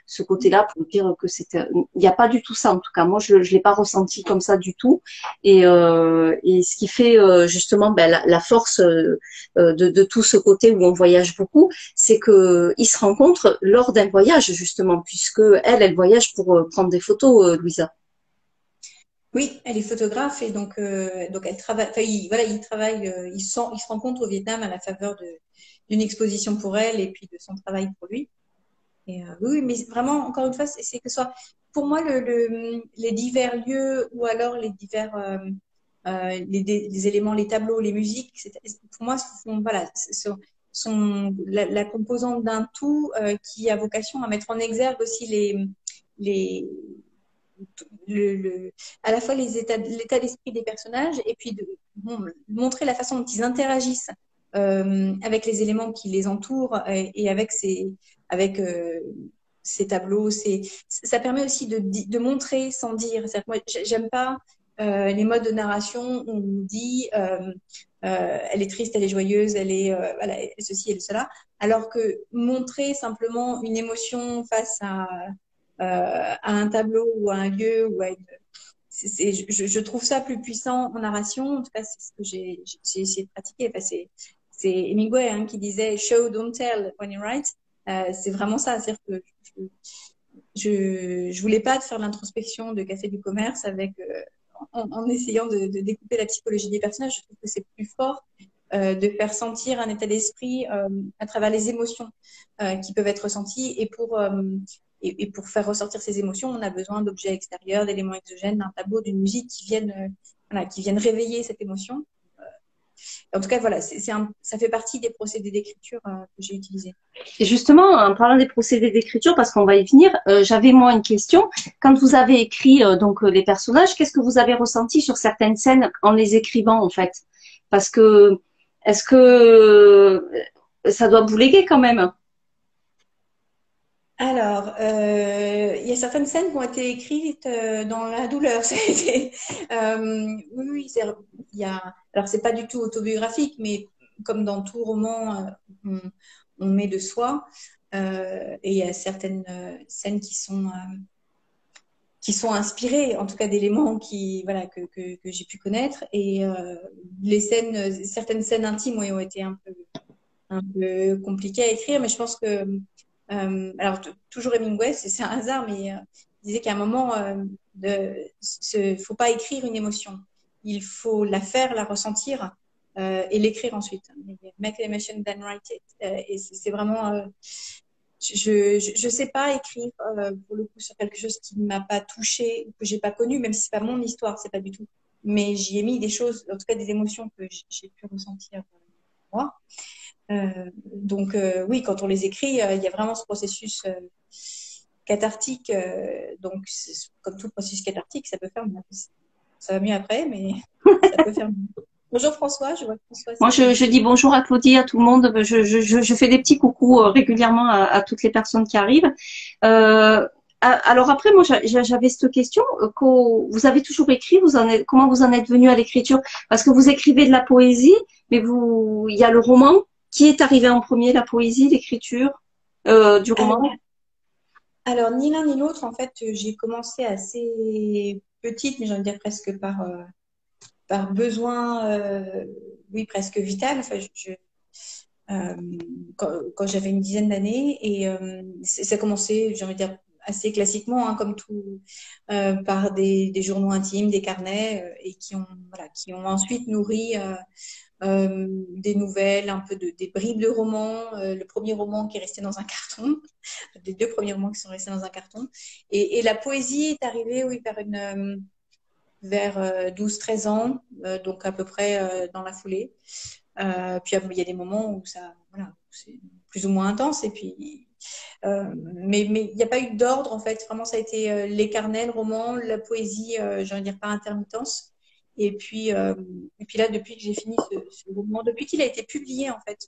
Speaker 1: ce côté-là pour dire que c'était. Il n'y a pas du tout ça en tout cas. Moi, je l'ai pas ressenti comme ça du tout. Et ce qui fait justement ben, la force de tout ce côté où on voyage beaucoup, c'est que ils se rencontrent lors d'un voyage justement, puisque elle voyage pour prendre des photos, Louisa.
Speaker 2: Oui, elle est photographe et donc elle travaille. Enfin, voilà, il travaille. Il se rencontre au Vietnam à la faveur d'une exposition pour elle et puis de son travail pour lui. Et oui, mais vraiment, encore une fois, c'est que ce soit pour moi les divers lieux ou alors les divers les éléments, les tableaux, les musiques, pour moi, voilà, sont la composante d'un tout qui a vocation à mettre en exergue aussi les à la fois l'état d'esprit des personnages et puis de montrer la façon dont ils interagissent avec les éléments qui les entourent et avec ces tableaux. Ça permet aussi de montrer sans dire. Moi, j'aime pas les modes de narration où on dit elle est triste, elle est joyeuse, elle est voilà, ceci, elle cela, alors que montrer simplement une émotion face à un tableau ou à un lieu ou à je trouve ça plus puissant en narration. En tout cas, c'est ce que j'ai essayé de pratiquer. Enfin, c'est Hemingway hein, qui disait show, don't tell when you write. C'est vraiment ça. C'est-à-dire que je voulais pas faire l'introspection de Café du commerce avec en essayant de découper la psychologie des personnages. Je trouve que c'est plus fort de faire sentir un état d'esprit à travers les émotions qui peuvent être ressenties et pour faire ressortir ces émotions, on a besoin d'objets extérieurs, d'éléments exogènes, d'un tableau, d'une musique voilà, qui viennent réveiller cette émotion. En tout cas, voilà, ça fait partie des procédés d'écriture que j'ai utilisés.
Speaker 1: Et justement, en parlant des procédés d'écriture, parce qu'on va y venir, j'avais moi une question. Quand vous avez écrit donc les personnages, qu'est-ce que vous avez ressenti sur certaines scènes en les écrivant en fait? Parce que est-ce que ça doit vous léguer quand même?
Speaker 2: Alors, il y a certaines scènes qui ont été écrites dans la douleur. Oui, oui, alors c'est pas du tout autobiographique, mais comme dans tout roman, on met de soi. Et il y a certaines scènes qui sont inspirées, en tout cas d'éléments voilà, que j'ai pu connaître. Et certaines scènes intimes ont été un peu compliquées à écrire, mais je pense que alors, toujours Hemingway, c'est un hasard, mais il disait qu'à un moment, faut pas écrire une émotion. Il faut la faire, la ressentir et l'écrire ensuite. Make the emotion, then write it. Et c'est vraiment, je sais pas écrire pour le coup sur quelque chose qui ne m'a pas touché ou que j'ai pas connu, même si c'est pas mon histoire, c'est pas du tout. Mais j'y ai mis des choses, en tout cas des émotions que j'ai pu ressentir moi. Donc oui, quand on les écrit, il y a vraiment ce processus cathartique. Donc comme tout processus cathartique, ça peut faire mal. Ça va mieux après, mais ça peut faire mal. Bonjour François, je vois que François.
Speaker 1: Moi, je dis bonjour à Claudie, à tout le monde. Je fais des petits coucous régulièrement à toutes les personnes qui arrivent. Alors après, moi, j'avais cette question. Vous avez toujours écrit, comment vous en êtes venu à l'écriture? Parce que vous écrivez de la poésie, mais il y a le roman. Qui est arrivé en premier, la poésie, l'écriture du roman?
Speaker 2: Alors, ni l'un ni l'autre, en fait, j'ai commencé assez petite, mais j'ai envie de dire presque par besoin, oui, presque vital. Enfin, euh, quand j'avais une dizaine d'années, et ça a commencé, j'ai envie de dire, assez classiquement, hein, comme tout, par des journaux intimes, des carnets, et voilà, qui ont ensuite nourri des nouvelles, un peu des bribes de romans, le premier roman qui est resté dans un carton, des deux premiers romans qui sont restés dans un carton. Et la poésie est arrivée, oui, vers 12-13 ans, donc à peu près dans la foulée. Puis il y a des moments où voilà, c'est plus ou moins intense. Et puis, mais il n'y a pas eu d'ordre en fait. Vraiment, ça a été les carnets, le roman, la poésie, j'ai envie de dire par intermittence. Et puis là, depuis que j'ai fini ce roman, depuis qu'il a été publié en fait,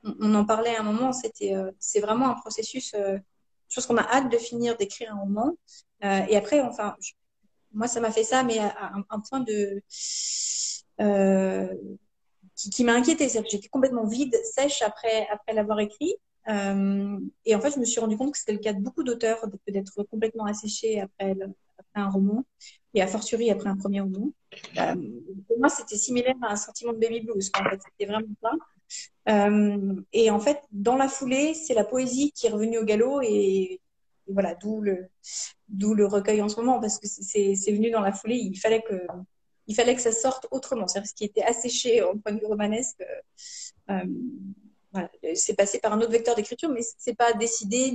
Speaker 2: on en parlait à un moment. C'est vraiment un processus. Je pense qu'on a hâte de finir d'écrire un roman. Et après, enfin, moi, ça m'a fait ça, mais à un point euh, qui m'a inquiétée. C'est-à-dire que j'étais complètement vide, sèche après l'avoir écrit. Et en fait, je me suis rendu compte que c'était le cas de beaucoup d'auteurs, d'être complètement asséché après un roman, et a fortiori après un premier roman. Pour moi, c'était similaire à un sentiment de baby blues. En fait, c'était vraiment ça. Et en fait, dans la foulée, c'est la poésie qui est revenue au galop, et voilà, d'où le recueil en ce moment, parce que c'est venu dans la foulée. Il fallait que ça sorte autrement. C'est-à-dire ce qui était asséché au point de vue romanesque, euh, voilà, c'est passé par un autre vecteur d'écriture, mais c'est pas décidé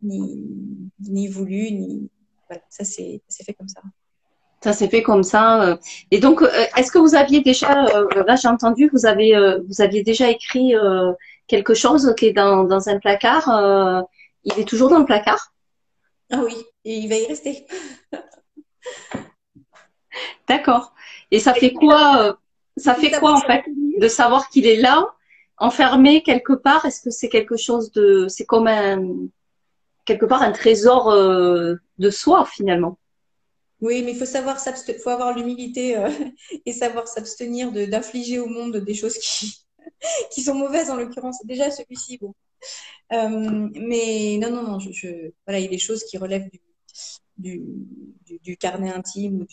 Speaker 2: ni voulu, voilà, ça c'est fait comme ça.
Speaker 1: Ça s'est fait comme ça. Et donc, est-ce que vous aviez déjà, là j'ai entendu, vous aviez déjà écrit quelque chose qui est dans un placard. Il est toujours dans le placard?
Speaker 2: Ah oui, et il va y rester.
Speaker 1: D'accord. Et ça fait quoi en fait de savoir qu'il est là, enfermé quelque part? Est-ce que c'est quelque chose c'est comme quelque part un trésor de soi finalement?
Speaker 2: Oui, mais il faut avoir l'humilité et savoir s'abstenir d'infliger au monde des choses qui sont mauvaises en l'occurrence. Déjà celui-ci, bon. Mais non, non, non, voilà, il y a des choses qui relèvent du, du carnet intime.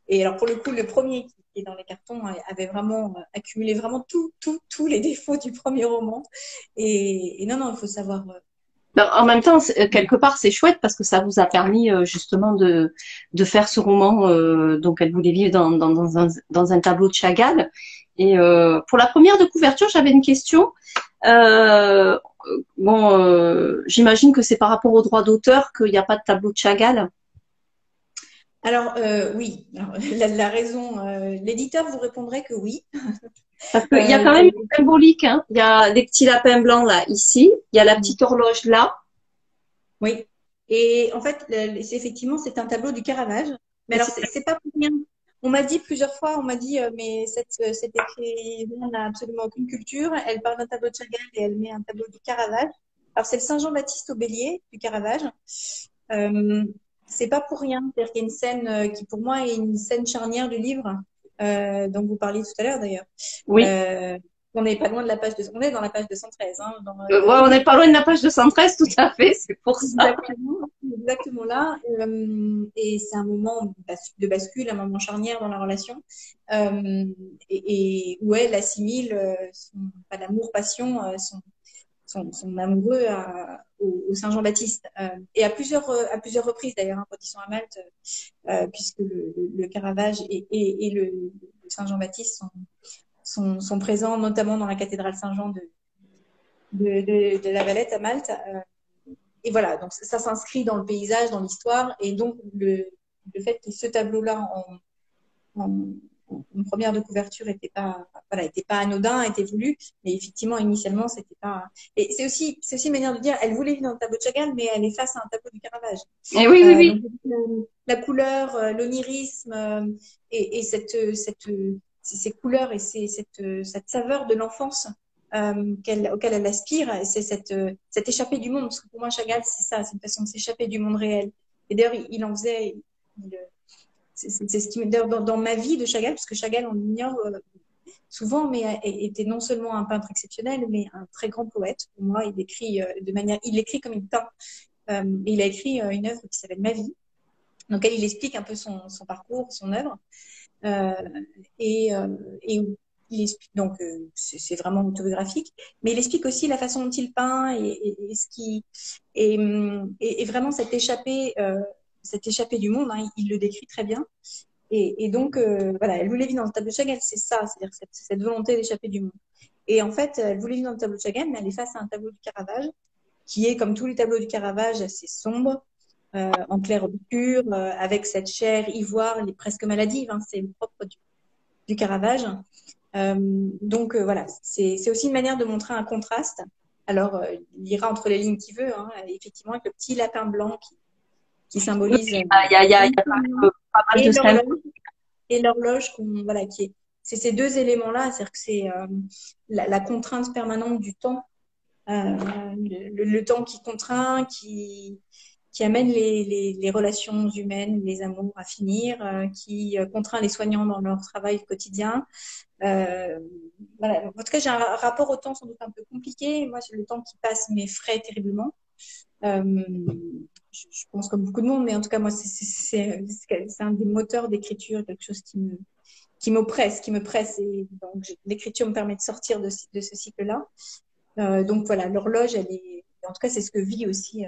Speaker 2: Et alors pour le coup, le premier qui est dans les cartons avait vraiment accumulé vraiment tous les défauts du premier roman. Et non, non, il faut savoir.
Speaker 1: Ben, en même temps, quelque part, c'est chouette parce que ça vous a permis justement de faire ce roman. Donc, elle voulait vivre dans un tableau de Chagall. Et pour la première de couverture, j'avais une question. Euh, bon, j'imagine que c'est par rapport aux droits d'auteur qu'il n'y a pas de tableau de Chagall.
Speaker 2: Alors oui, alors, la raison, l'éditeur vous répondrait que oui.
Speaker 1: Parce qu'il y a quand même une symbolique. Hein. Il y a des petits lapins blancs là, ici. Il y a la petite horloge là.
Speaker 2: Oui. Et en fait, effectivement, c'est un tableau du Caravage. Mais alors, c'est pas pour rien. On m'a dit plusieurs fois, on m'a dit, mais cette écrivaine n'a absolument aucune culture. Elle parle d'un tableau de Chagall et elle met un tableau du Caravage. Alors, c'est le Saint-Jean-Baptiste au Bélier du Caravage. Euh, c'est pas pour rien. C'est-à-dire qu'il y a une scène qui, pour moi, est une scène charnière du livre, dont vous parliez tout à l'heure d'ailleurs.
Speaker 1: Oui.
Speaker 2: Euh, on n'est pas loin de la page on est dans la page 213, hein,
Speaker 1: Ouais, on n'est pas loin de la page 213, tout à fait. C'est pour ça.
Speaker 2: exactement là. Et c'est un moment de bascule, un moment charnière dans la relation, et où elle assimile pas l'amour-passion, son amoureux au Saint-Jean-Baptiste. Et à plusieurs reprises d'ailleurs, hein, quand ils sont à Malte, puisque le Caravage et le Saint Jean-Baptiste sont présents, notamment dans la cathédrale Saint-Jean de La Valette à Malte. Et voilà, donc ça s'inscrit dans le paysage, dans l'histoire. Et donc, le fait que ce tableau-là, en première de couverture, était pas anodin, était voulu. Mais effectivement, initialement, c'était pas. Et c'est aussi une manière de dire, elle voulait vivre dans le tableau de Chagall, mais elle est face à un tableau du Caravage.
Speaker 1: Et oui, oui, oui.
Speaker 2: Donc, la couleur, l'onirisme et ces couleurs et cette saveur de l'enfance auquel elle aspire, c'est cette échappée du monde. Parce que pour moi, Chagall, c'est ça, c'est une façon de s'échapper du monde réel. Et d'ailleurs, il en faisait. C'est ce qui d'ailleurs dans ma vie de Chagall, parce que Chagall, on l'ignore souvent, mais était non seulement un peintre exceptionnel, mais un très grand poète. Pour moi, il écrit comme il peint. Il a écrit une œuvre qui s'appelle Ma vie, dans laquelle il explique un peu son parcours, son œuvre. Et il explique, donc c'est vraiment autobiographique, mais il explique aussi la façon dont il peint et vraiment cette échappée du monde, hein, il le décrit très bien. Et donc, voilà, elle voulait vivre dans le tableau de Chagall, c'est ça, c'est-à-dire cette volonté d'échapper du monde. Et en fait, elle voulait vivre dans le tableau de Chagall, mais elle est face à un tableau du Caravage, qui est, comme tous les tableaux du Caravage, assez sombre, en clair-obscur, avec cette chair ivoire, elle est presque maladive, hein, c'est le propre du Caravage. Donc, voilà, c'est aussi une manière de montrer un contraste. Alors, il ira entre les lignes qui veut, hein, effectivement, avec le petit lapin blanc qui symbolise
Speaker 1: Il y a quand même pas mal de symboles.
Speaker 2: Et l'horloge, voilà, c'est ces deux éléments-là, c'est-à-dire que c'est la contrainte permanente du temps, le temps qui contraint, qui amène les relations humaines, les amours à finir, qui contraint les soignants dans leur travail quotidien. Voilà. En tout cas, j'ai un rapport au temps sans doute un peu compliqué. Moi, le temps qui passe m'effraie terriblement. Je pense comme beaucoup de monde, mais en tout cas, moi, c'est un des moteurs d'écriture, quelque chose qui m'oppresse, qui me presse. Et donc, l'écriture me permet de sortir de ce cycle-là. Donc voilà, l'horloge, en tout cas, c'est ce que vit aussi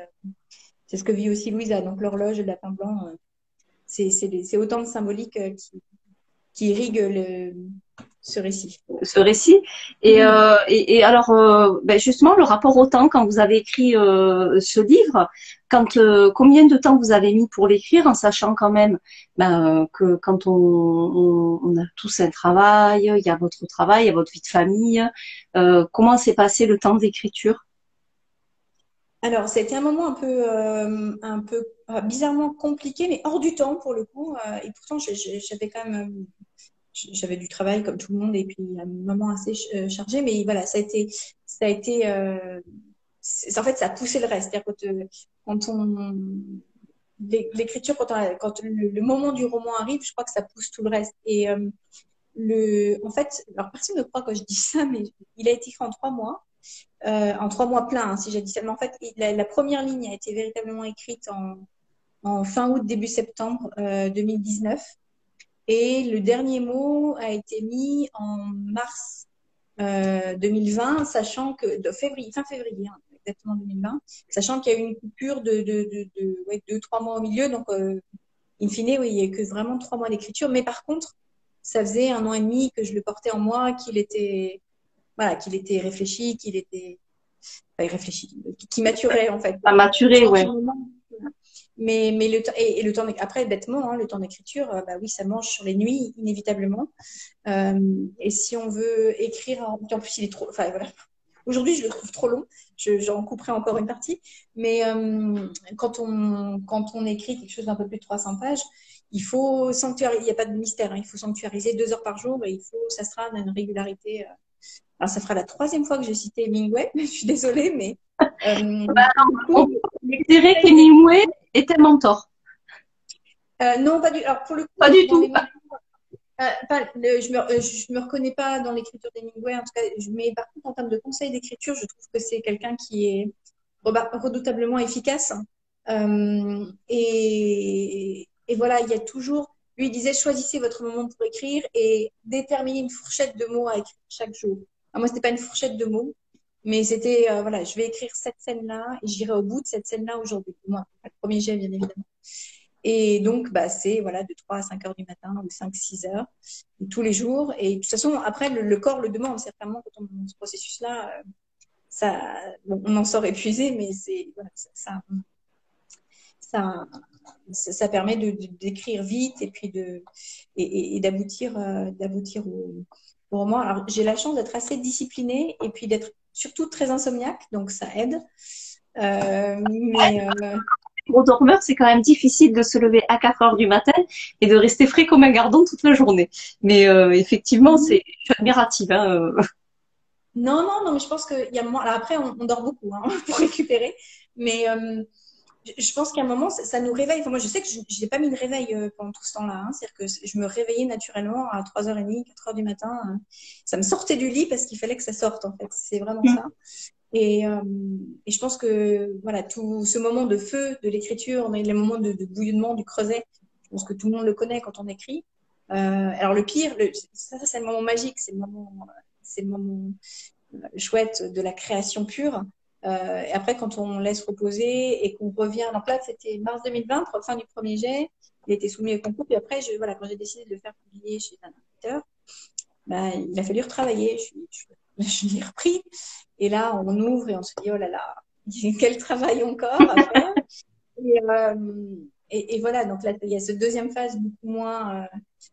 Speaker 2: Louisa. Donc l'horloge, le lapin blanc, c'est autant de symbolique qui irrigue ce récit.
Speaker 1: Et alors, ben justement, le rapport au temps, quand vous avez écrit ce livre, combien de temps vous avez mis pour l'écrire, en sachant quand même que quand on a tous un travail, il y a votre travail, il y a votre vie de famille. Comment s'est passé le temps d'écriture?
Speaker 2: Alors, c'était un moment un peu bizarrement compliqué, mais hors du temps pour le coup. Et pourtant, j'avais quand même j'avais du travail comme tout le monde et puis un moment assez chargé, mais voilà, ça a été en fait, ça a poussé le reste. C'est-à-dire quand l'écriture, quand le moment du roman arrive, je crois que ça pousse tout le reste. Et en fait, alors personne ne croit quand je dis ça, mais il a été écrit en 3 mois pleins, hein, si j'ai dit ça. Mais en fait, la première ligne a été véritablement écrite en fin août, début septembre 2019. Et le dernier mot a été mis en mars 2020, sachant que fin février, hein, exactement 2020, sachant qu'il y a eu une coupure de 2-3 mois au milieu. Donc, in fine, oui, il n'y a eu que vraiment 3 mois d'écriture. Mais par contre, ça faisait 1 an et demi que je le portais en moi, qu'il était réfléchi, qui maturait en fait.
Speaker 1: À maturer, ouais.
Speaker 2: Mais le temps et le temps après bêtement, hein, le temps d'écriture, bah oui, ça mange sur les nuits inévitablement. Et si on veut écrire, en plus il est trop, enfin voilà. Aujourd'hui, je le trouve trop long. J'en couperai encore une partie. Mais quand on écrit quelque chose d'un peu plus de 300 pages, il faut sanctuariser. Il n'y a pas de mystère, hein, il faut sanctuariser 2 heures par jour et ça sera d'une régularité. Alors, ça fera la 3e fois que j'ai cité Hemingway. Je suis désolée, mais
Speaker 1: on dirait qu'Hemingway est un mentor.
Speaker 2: Non, pas du. Alors pour le coup,
Speaker 1: pas du tout.
Speaker 2: Je me reconnais pas dans l'écriture d'Hemingway. En tout cas, mais par contre, en termes de conseils d'écriture, je trouve que c'est quelqu'un qui est redoutablement efficace. Et voilà, il y a toujours. Lui, il disait choisissez votre moment pour écrire et déterminez une fourchette de mots à écrire chaque jour. Alors, moi, c'était pas une fourchette de mots, mais c'était voilà, je vais écrire cette scène-là et j'irai au bout de cette scène-là aujourd'hui. Moi, le premier jet, bien évidemment. Et donc, bah, c'est voilà, de 3 à 5 heures du matin ou 5, 6 heures tous les jours. Et de toute façon, après, le corps le demande. C'est vraiment quand on est dans ce processus-là, ça, bon, on en sort épuisé, mais c'est voilà, ça, ça permet d'écrire vite et puis et d'aboutir au roman. Alors, j'ai la chance d'être assez disciplinée et puis d'être surtout très insomniaque, donc ça aide. Mais
Speaker 1: Gros dormeur, c'est quand même difficile de se lever à 4 heures du matin et de rester frais comme un gardon toute la journée. Mais effectivement, je suis admirative. Hein,
Speaker 2: non, non, non, mais je pense qu'il y a un moment. Alors après, on dort beaucoup hein, pour récupérer, mais je pense qu'à un moment, ça nous réveille. Enfin, moi, je sais que je n'ai pas mis de réveil pendant tout ce temps-là. Hein. C'est-à-dire que je me réveillais naturellement à 3h30, 4 heures du matin. Ça me sortait du lit parce qu'il fallait que ça sorte, en fait. C'est vraiment ça. Et, euh, et je pense que voilà, tout ce moment de feu de l'écriture, les moments de bouillonnement du creuset, je pense que tout le monde le connaît quand on écrit. Alors le pire, ça c'est le moment magique, c'est le moment chouette de la création pure. Et après, quand on laisse reposer et qu'on revient, donc là, c'était mars 2020, fin du premier jet, il était soumis au concours. Puis après, voilà, quand j'ai décidé de le faire publier chez un éditeur, bah, il a fallu retravailler. Je l'ai repris. Et là, on ouvre et on se dit, oh là là, quel travail encore à faire. Et, et voilà, donc là, il y a cette deuxième phase beaucoup moins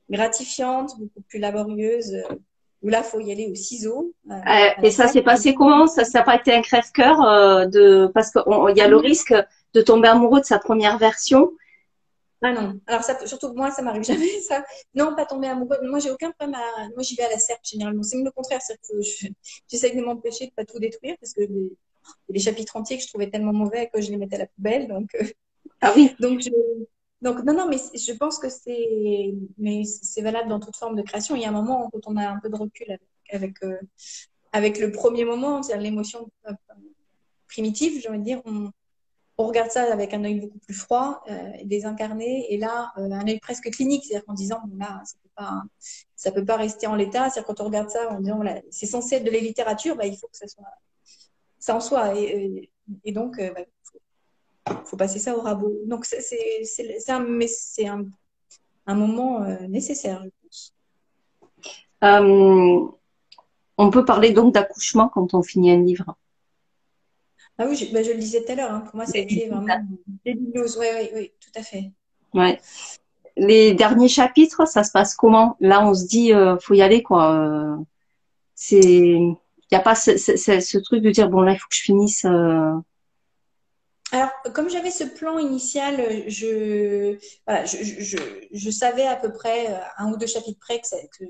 Speaker 2: gratifiante, beaucoup plus laborieuse, où là, il faut y aller au ciseau, à
Speaker 1: et
Speaker 2: la
Speaker 1: ça
Speaker 2: sac.
Speaker 1: s'est passé comment? Ça n'a pas été un crève-cœur parce qu'il y a le risque de tomber amoureux de sa première version.
Speaker 2: Ah non. Alors ça, surtout moi, ça m'arrive jamais ça. Non, pas tomber amoureux. Moi, j'ai aucun problème à. Moi, j'y vais à la serpe généralement. C'est même le contraire, c'est que j'essaie de m'empêcher de pas tout détruire parce que les chapitres entiers que je trouvais tellement mauvais que je les mettais à la poubelle. Donc,
Speaker 1: Ah oui.
Speaker 2: donc, donc non, non, mais je pense que mais c'est valable dans toute forme de création. Il y a un moment quand on a un peu de recul avec, avec le premier moment, c'est-à-dire l'émotion primitive, j'ai envie de dire, on regarde ça avec un œil beaucoup plus froid, désincarné, et là, un œil presque clinique, c'est-à-dire qu'en disant, bon, là, ça peut pas rester en l'état. C'est-à-dire quand on regarde ça en disant, voilà, c'est censé être de la littérature, bah, il faut que ça en soit. Et donc, bah, faut passer ça au rabot. Donc, mais c'est un moment nécessaire, je pense.
Speaker 1: Euh, on peut parler donc d'accouchement quand on finit un livre.
Speaker 2: Ah oui, bah, je le disais tout à l'heure, hein, pour moi, ça a été vraiment des bibliothèques. Oui, oui, oui, tout à fait.
Speaker 1: Ouais. Les derniers chapitres, ça se passe comment? Là, on se dit, faut y aller, quoi. Il y a pas ce truc de dire, bon, là, il faut que je finisse.
Speaker 2: Alors, comme j'avais ce plan initial, voilà, je savais à peu près, un ou deux chapitres près, que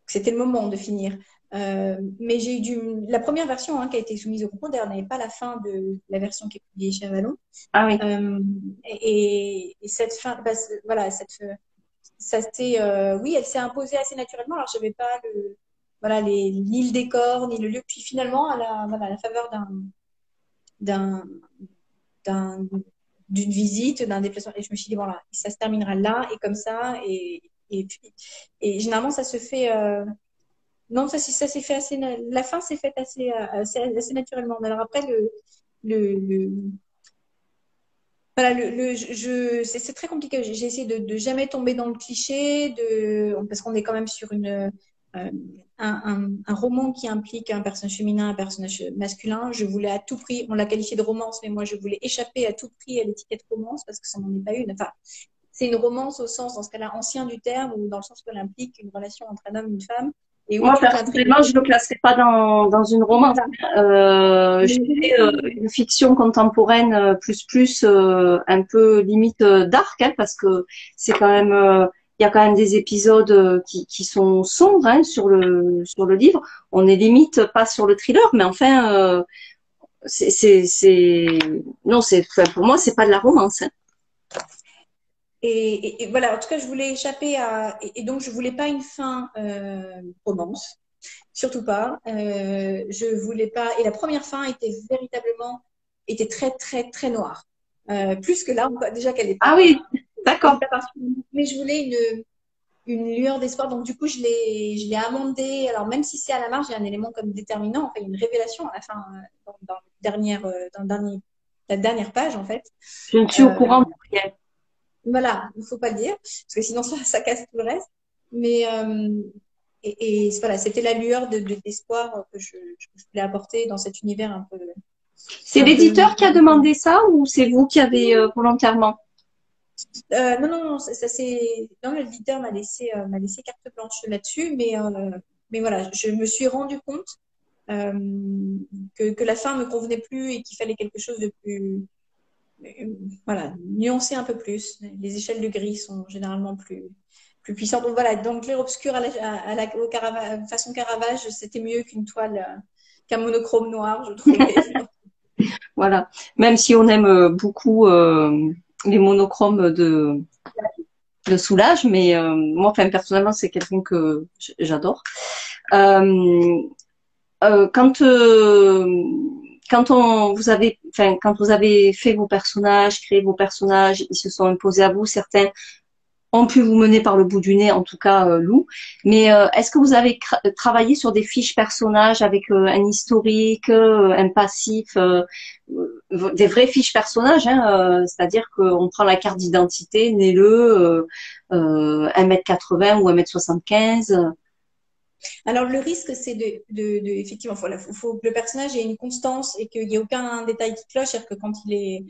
Speaker 2: c'était le moment de finir. Mais j'ai eu la première version hein, qui a été soumise au concours, d'ailleurs, n'avait pas la fin de la version qui est publiée chez Avalon.
Speaker 1: Ah oui.
Speaker 2: Et cette fin, bah, voilà, ça s'est, oui, elle s'est imposée assez naturellement. Alors, je n'avais pas voilà, ni le décor, ni le lieu. Puis finalement, voilà, à la faveur d'un, d'un, d'une visite, d'un déplacement. Et je me suis dit, voilà, ça se terminera là et comme ça. Et généralement, ça se fait. Non, ça s'est fait assez. La fin s'est faite assez naturellement. Alors après, le, voilà, c'est très compliqué. J'ai essayé de jamais tomber dans le cliché, parce qu'on est quand même sur un roman qui implique un personnage féminin, un personnage masculin. Je voulais à tout prix, on l'a qualifié de romance, mais moi je voulais échapper à tout prix à l'étiquette romance parce que ça n'en est pas une. Enfin, c'est une romance au sens, dans ce cas-là, ancien du terme, ou dans le sens qu'elle implique une relation entre un homme et une femme. Et oui,
Speaker 1: Moi,
Speaker 2: toute l'intrigue.
Speaker 1: personnellement, je le classerais pas dans une romance. Je dirais une fiction contemporaine un peu limite dark, hein, parce que c'est quand même, il y a quand même des épisodes qui sont sombres hein, sur le livre. On est limite pas sur le thriller, mais enfin, non, enfin, pour moi, c'est pas de la romance. Hein.
Speaker 2: Et voilà, en tout cas, je voulais échapper et donc je voulais pas une fin romance, surtout pas. Je voulais pas. Et la première fin était très très très noire, plus que là. On voit déjà qu'elle est
Speaker 1: Ah
Speaker 2: pas,
Speaker 1: oui, d'accord.
Speaker 2: mais je voulais une lueur d'espoir. Donc du coup, je l'ai amendé. Alors même si c'est à la marge, il y a un élément comme déterminant. Enfin, il y a une révélation à la fin dans la dernière page en fait.
Speaker 1: Je ne suis au courant de rien.
Speaker 2: voilà, il faut pas le dire, parce que sinon ça casse tout le reste. Mais voilà, c'était la lueur d'espoir je voulais apporter dans cet univers
Speaker 1: C'est
Speaker 2: un peu.
Speaker 1: l'éditeur qui a demandé ça ou c'est vous qui avez volontairement?
Speaker 2: Non, non, non, non, l'éditeur m'a laissé carte blanche là-dessus, mais voilà, je me suis rendu compte euh, que la fin me convenait plus et qu'il fallait quelque chose de plus, voilà, nuancer un peu plus. Les échelles de gris sont généralement plus puissantes. Donc voilà, donc clair-obscur façon Caravage, c'était mieux qu'une toile, qu'un monochrome noir, je trouvais.
Speaker 1: Voilà. Même si on aime beaucoup les monochromes de Soulage, mais moi, enfin, personnellement, c'est quelqu'un que j'adore. Euh, quand quand vous avez fait vos personnages, créé vos personnages, ils se sont imposés à vous. Certains ont pu vous mener par le bout du nez, en tout cas Lou. Mais est-ce que vous avez travaillé sur des fiches personnages avec un historique, un passif, des vraies fiches personnages, hein, c'est-à-dire qu'on prend la carte d'identité, né-le, 1m80 ou 1m75.
Speaker 2: Alors, le risque, c'est effectivement, faut que le personnage ait une constance et qu'il n'y ait aucun détail qui cloche. C'est-à-dire que quand il est.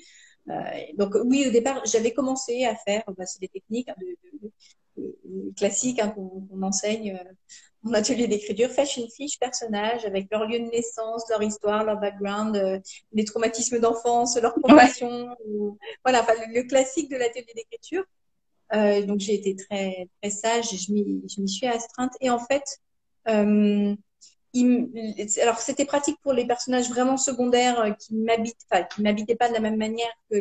Speaker 2: Donc, oui, au départ, j'avais commencé à faire, bah, c'est des techniques hein, classiques hein, qu'on enseigne en atelier d'écriture. Faites une fiche personnage avec leur lieu de naissance, leur histoire, leur background, les traumatismes d'enfance, leur
Speaker 1: Ouais.
Speaker 2: profession. Voilà, enfin, le classique de l'atelier d'écriture. Donc, j'ai été très, très sage et je m'y suis astreinte. Et en fait, euh, alors, c'était pratique pour les personnages vraiment secondaires qui m'habitaient pas de la même manière que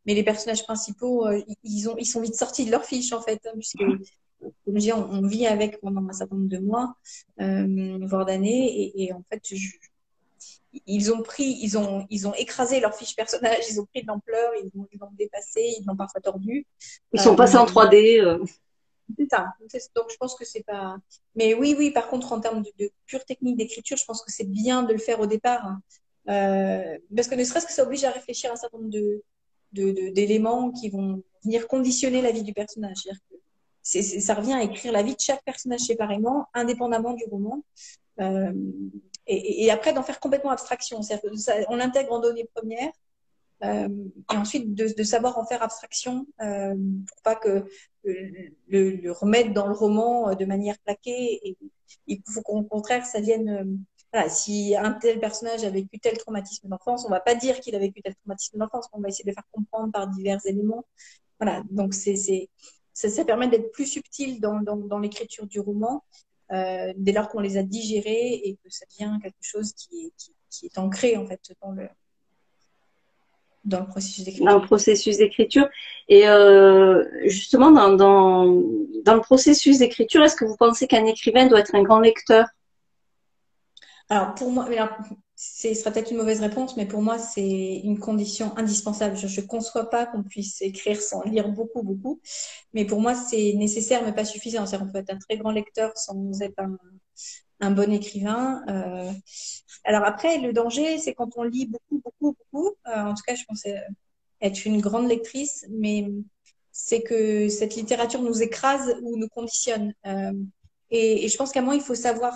Speaker 2: mais les personnages principaux, ils sont vite sortis de leur fiche, en fait, hein, puisque, comme je dis, on vit avec pendant un certain nombre de mois, voire d'années, et en fait, ils ont écrasé leur fiche personnage, ils ont pris de l'ampleur, ils l'ont dépassé, ils l'ont parfois tordu.
Speaker 1: Ils sont passés en
Speaker 2: Euh,
Speaker 1: 3D.
Speaker 2: c'est ça. Donc, je pense que c'est pas. Mais oui, oui, par contre, en termes de pure technique d'écriture, je pense que c'est bien de le faire au départ, hein. Parce que ne serait-ce que ça oblige à réfléchir à un certain nombre d'éléments qui vont venir conditionner la vie du personnage. C'est-à-dire que ça revient à écrire la vie de chaque personnage séparément, indépendamment du roman. Euh, et après, d'en faire complètement abstraction. C'est-à-dire que on l'intègre en données premières euh, et ensuite de savoir en faire abstraction pour pas que le remettre dans le roman de manière plaquée. Et il faut qu'au contraire, ça vienne. Voilà, si un tel personnage a vécu tel traumatisme d'enfance, on va pas dire qu'il a vécu tel traumatisme d'enfance, on va essayer de le faire comprendre par divers éléments. Voilà, donc ça permet d'être plus subtil dans l'écriture du roman dès lors qu'on les a digérés et que ça devient quelque chose qui est ancré en fait dans le processus
Speaker 1: Dans le
Speaker 2: d'écriture.
Speaker 1: processus d'écriture. Et justement, dans le processus d'écriture, est-ce que vous pensez qu'un écrivain doit être un grand lecteur?
Speaker 2: Alors pour moi, ce sera peut-être une mauvaise réponse, mais pour moi c'est une condition indispensable. Je ne conçois pas qu'on puisse écrire sans lire beaucoup, beaucoup, mais pour moi c'est nécessaire mais pas suffisant. C'est-à-dire qu'on peut être un très grand lecteur sans être un bon écrivain. Alors après, le danger, c'est quand on lit beaucoup, beaucoup, beaucoup. En tout cas, je pensais être une grande lectrice, mais c'est que cette littérature nous écrase ou nous conditionne. Et je pense qu'à un moment, il faut savoir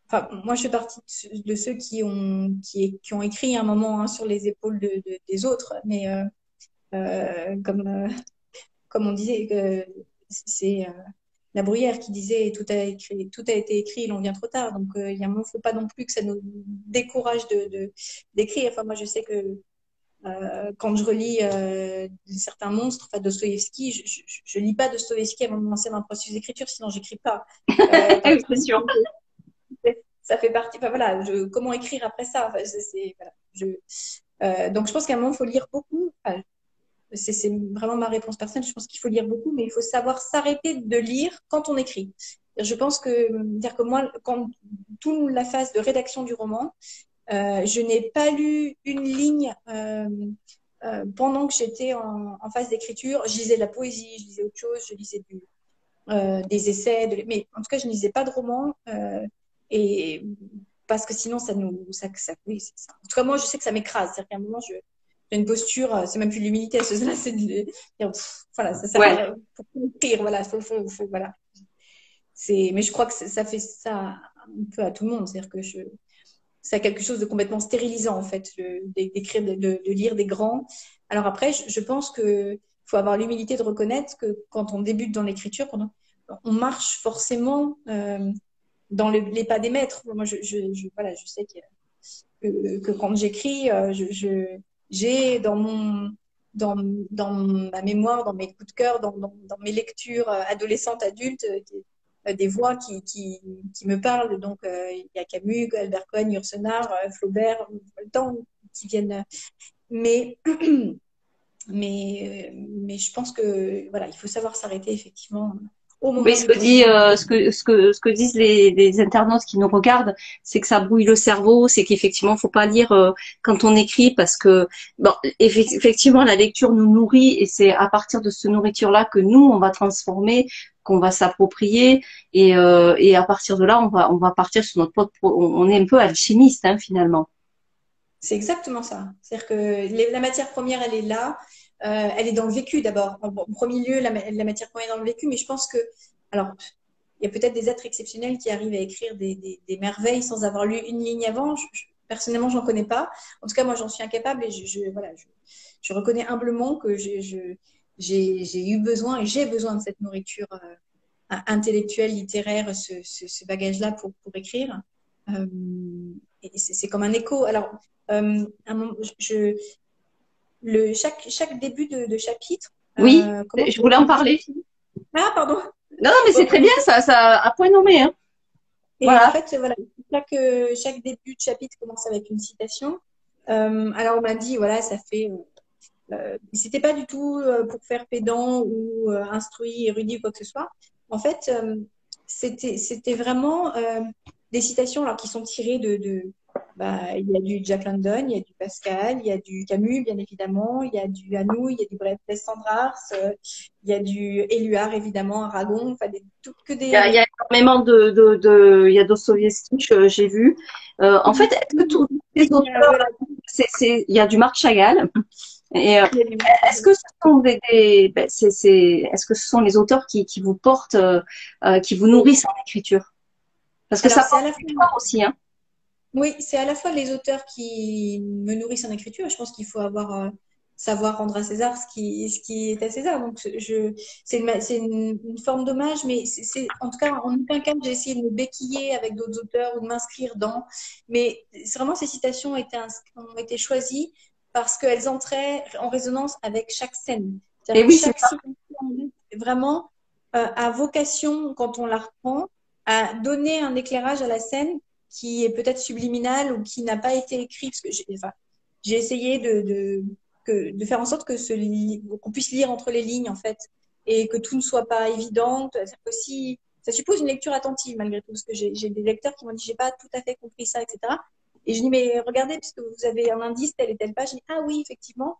Speaker 2: Enfin, moi, je fais partie de ceux qui ont écrit un moment hein, sur les épaules des autres, mais comme on disait, c'est la Bruyère qui disait tout a été écrit, il en vient trop tard. Donc, il y a un moment, faut pas non plus que ça nous décourage d'écrire. Enfin, moi, je sais que quand je relis certains monstres, enfin Dostoïevski, je lis pas Dostoïevski avant de me lancer dans un processus d'écriture, sinon j'écris pas. Parce
Speaker 1: C'est sûr.
Speaker 2: que ça fait partie. Enfin voilà, comment écrire après ça. Enfin, voilà, donc je pense qu'à un moment, il faut lire beaucoup. Enfin, c'est vraiment ma réponse personnelle. Je pense qu'il faut lire beaucoup, mais il faut savoir s'arrêter de lire quand on écrit. Je pense dire que moi, quand toute la phase de rédaction du roman, je n'ai pas lu une ligne pendant que j'étais en phase d'écriture. Je lisais de la poésie, je lisais autre chose, je lisais des essais, mais en tout cas, je ne lisais pas de romans. Et parce que sinon, oui, ça. En tout cas, moi, je sais que ça m'écrase. C'est-à-dire qu'à un moment, j'ai une posture, c'est même plus de l'humilité à ce là, c'est voilà, ça sert
Speaker 1: Ouais.
Speaker 2: pour écrire, voilà, voilà. Mais je crois que ça fait ça un peu à tout le monde, c'est-à-dire que c'est quelque chose de complètement stérilisant en fait, d'écrire, de lire des grands. Alors après, je pense que faut avoir l'humilité de reconnaître que quand on débute dans l'écriture, on marche forcément dans les pas des maîtres. Moi, voilà, je sais que quand j'écris, j'ai dans, dans ma mémoire, dans mes coups de cœur, dans mes lectures adolescentes, adultes, des voix qui me parlent. Donc, il y a Camus, Albert Cohen, Yourcenar, Flaubert, le temps qui viennent. Mais, mais je pense que voilà, il faut savoir s'arrêter effectivement au
Speaker 1: Oui,
Speaker 2: moment
Speaker 1: ce
Speaker 2: du
Speaker 1: que dit,
Speaker 2: début.
Speaker 1: ce que disent les internautes qui nous regardent, c'est que ça brouille le cerveau, c'est qu'effectivement, faut pas lire quand on écrit parce que, bon, effectivement, la lecture nous nourrit et c'est à partir de cette nourriture-là que nous, on va transformer, qu'on va s'approprier et à partir de là, on va partir sur notre propre, on est un peu alchimiste, hein, finalement.
Speaker 2: C'est exactement ça. C'est-à-dire que la matière première, elle est là. Elle est dans le vécu d'abord. En premier lieu, la matière première est dans le vécu, mais je pense que, alors, il y a peut-être des êtres exceptionnels qui arrivent à écrire des merveilles sans avoir lu une ligne avant. Personnellement, j'en connais pas. En tout cas, moi, j'en suis incapable et voilà, je reconnais humblement que j'ai eu besoin et j'ai besoin de cette nourriture intellectuelle, littéraire, ce bagage-là pour écrire. Euh, et c'est comme un écho. Alors, un moment, chaque début de chapitre,
Speaker 1: Oui,
Speaker 2: comment
Speaker 1: je voulais en
Speaker 2: je
Speaker 1: parler.
Speaker 2: définis. Ah, pardon.
Speaker 1: Non, non, mais c'est
Speaker 2: Bon,
Speaker 1: très bien, ça a point nommé, hein.
Speaker 2: et en
Speaker 1: Voilà.
Speaker 2: fait, voilà, chaque début de chapitre commence avec une citation. Alors, on m'a dit, voilà, ça fait. C'était pas du tout pour faire pédant ou instruit, érudit ou quoi que ce soit. En fait, c'était vraiment des citations alors, qui sont tirées bah, il y a du Jack London, il y a du Pascal, il y a du Camus, bien évidemment, il y a du Hanou, il y a du Bret Sandrars, il y a du Éluard, évidemment, Aragon, enfin, que
Speaker 1: Il
Speaker 2: des.
Speaker 1: y a énormément il y a Dostoïevski, j'ai vu. En fait, est-ce que tous les auteurs,
Speaker 2: Voilà,
Speaker 1: il y a du Marc Chagall, et
Speaker 2: il y a du.
Speaker 1: est-ce que ce sont est-ce que ce sont les auteurs qui vous portent, qui vous nourrissent en écriture? Parce que
Speaker 2: Alors,
Speaker 1: ça
Speaker 2: c'est à
Speaker 1: porte
Speaker 2: la fois.
Speaker 1: l'histoire aussi, hein.
Speaker 2: Oui, c'est à la fois les auteurs qui me nourrissent en écriture. Je pense qu'il faut avoir savoir rendre à César ce qui est à César. Donc, c'est une forme d'hommage, mais en tout cas, en aucun cas, j'ai essayé de me béquiller avec d'autres auteurs ou de m'inscrire dans. Mais c'est vraiment ces citations ont été choisies parce qu'elles entraient en résonance avec chaque scène.
Speaker 1: Et
Speaker 2: C'est-à-dire que
Speaker 1: oui, c'est
Speaker 2: chaque
Speaker 1: ça.
Speaker 2: citation vraiment a vocation, quand on la reprend, à donner un éclairage à la scène qui est peut-être subliminal ou qui n'a pas été écrit. Parce que j'ai essayé de faire en sorte qu'on puisse lire entre les lignes, en fait, et que tout ne soit pas évident. C'est-à-dire que si, ça suppose une lecture attentive, malgré tout, parce que j'ai des lecteurs qui m'ont dit, j'ai pas tout à fait compris ça, etc. Et je dis, mais regardez, puisque vous avez un indice, telle et telle page, je dis, ah oui, effectivement.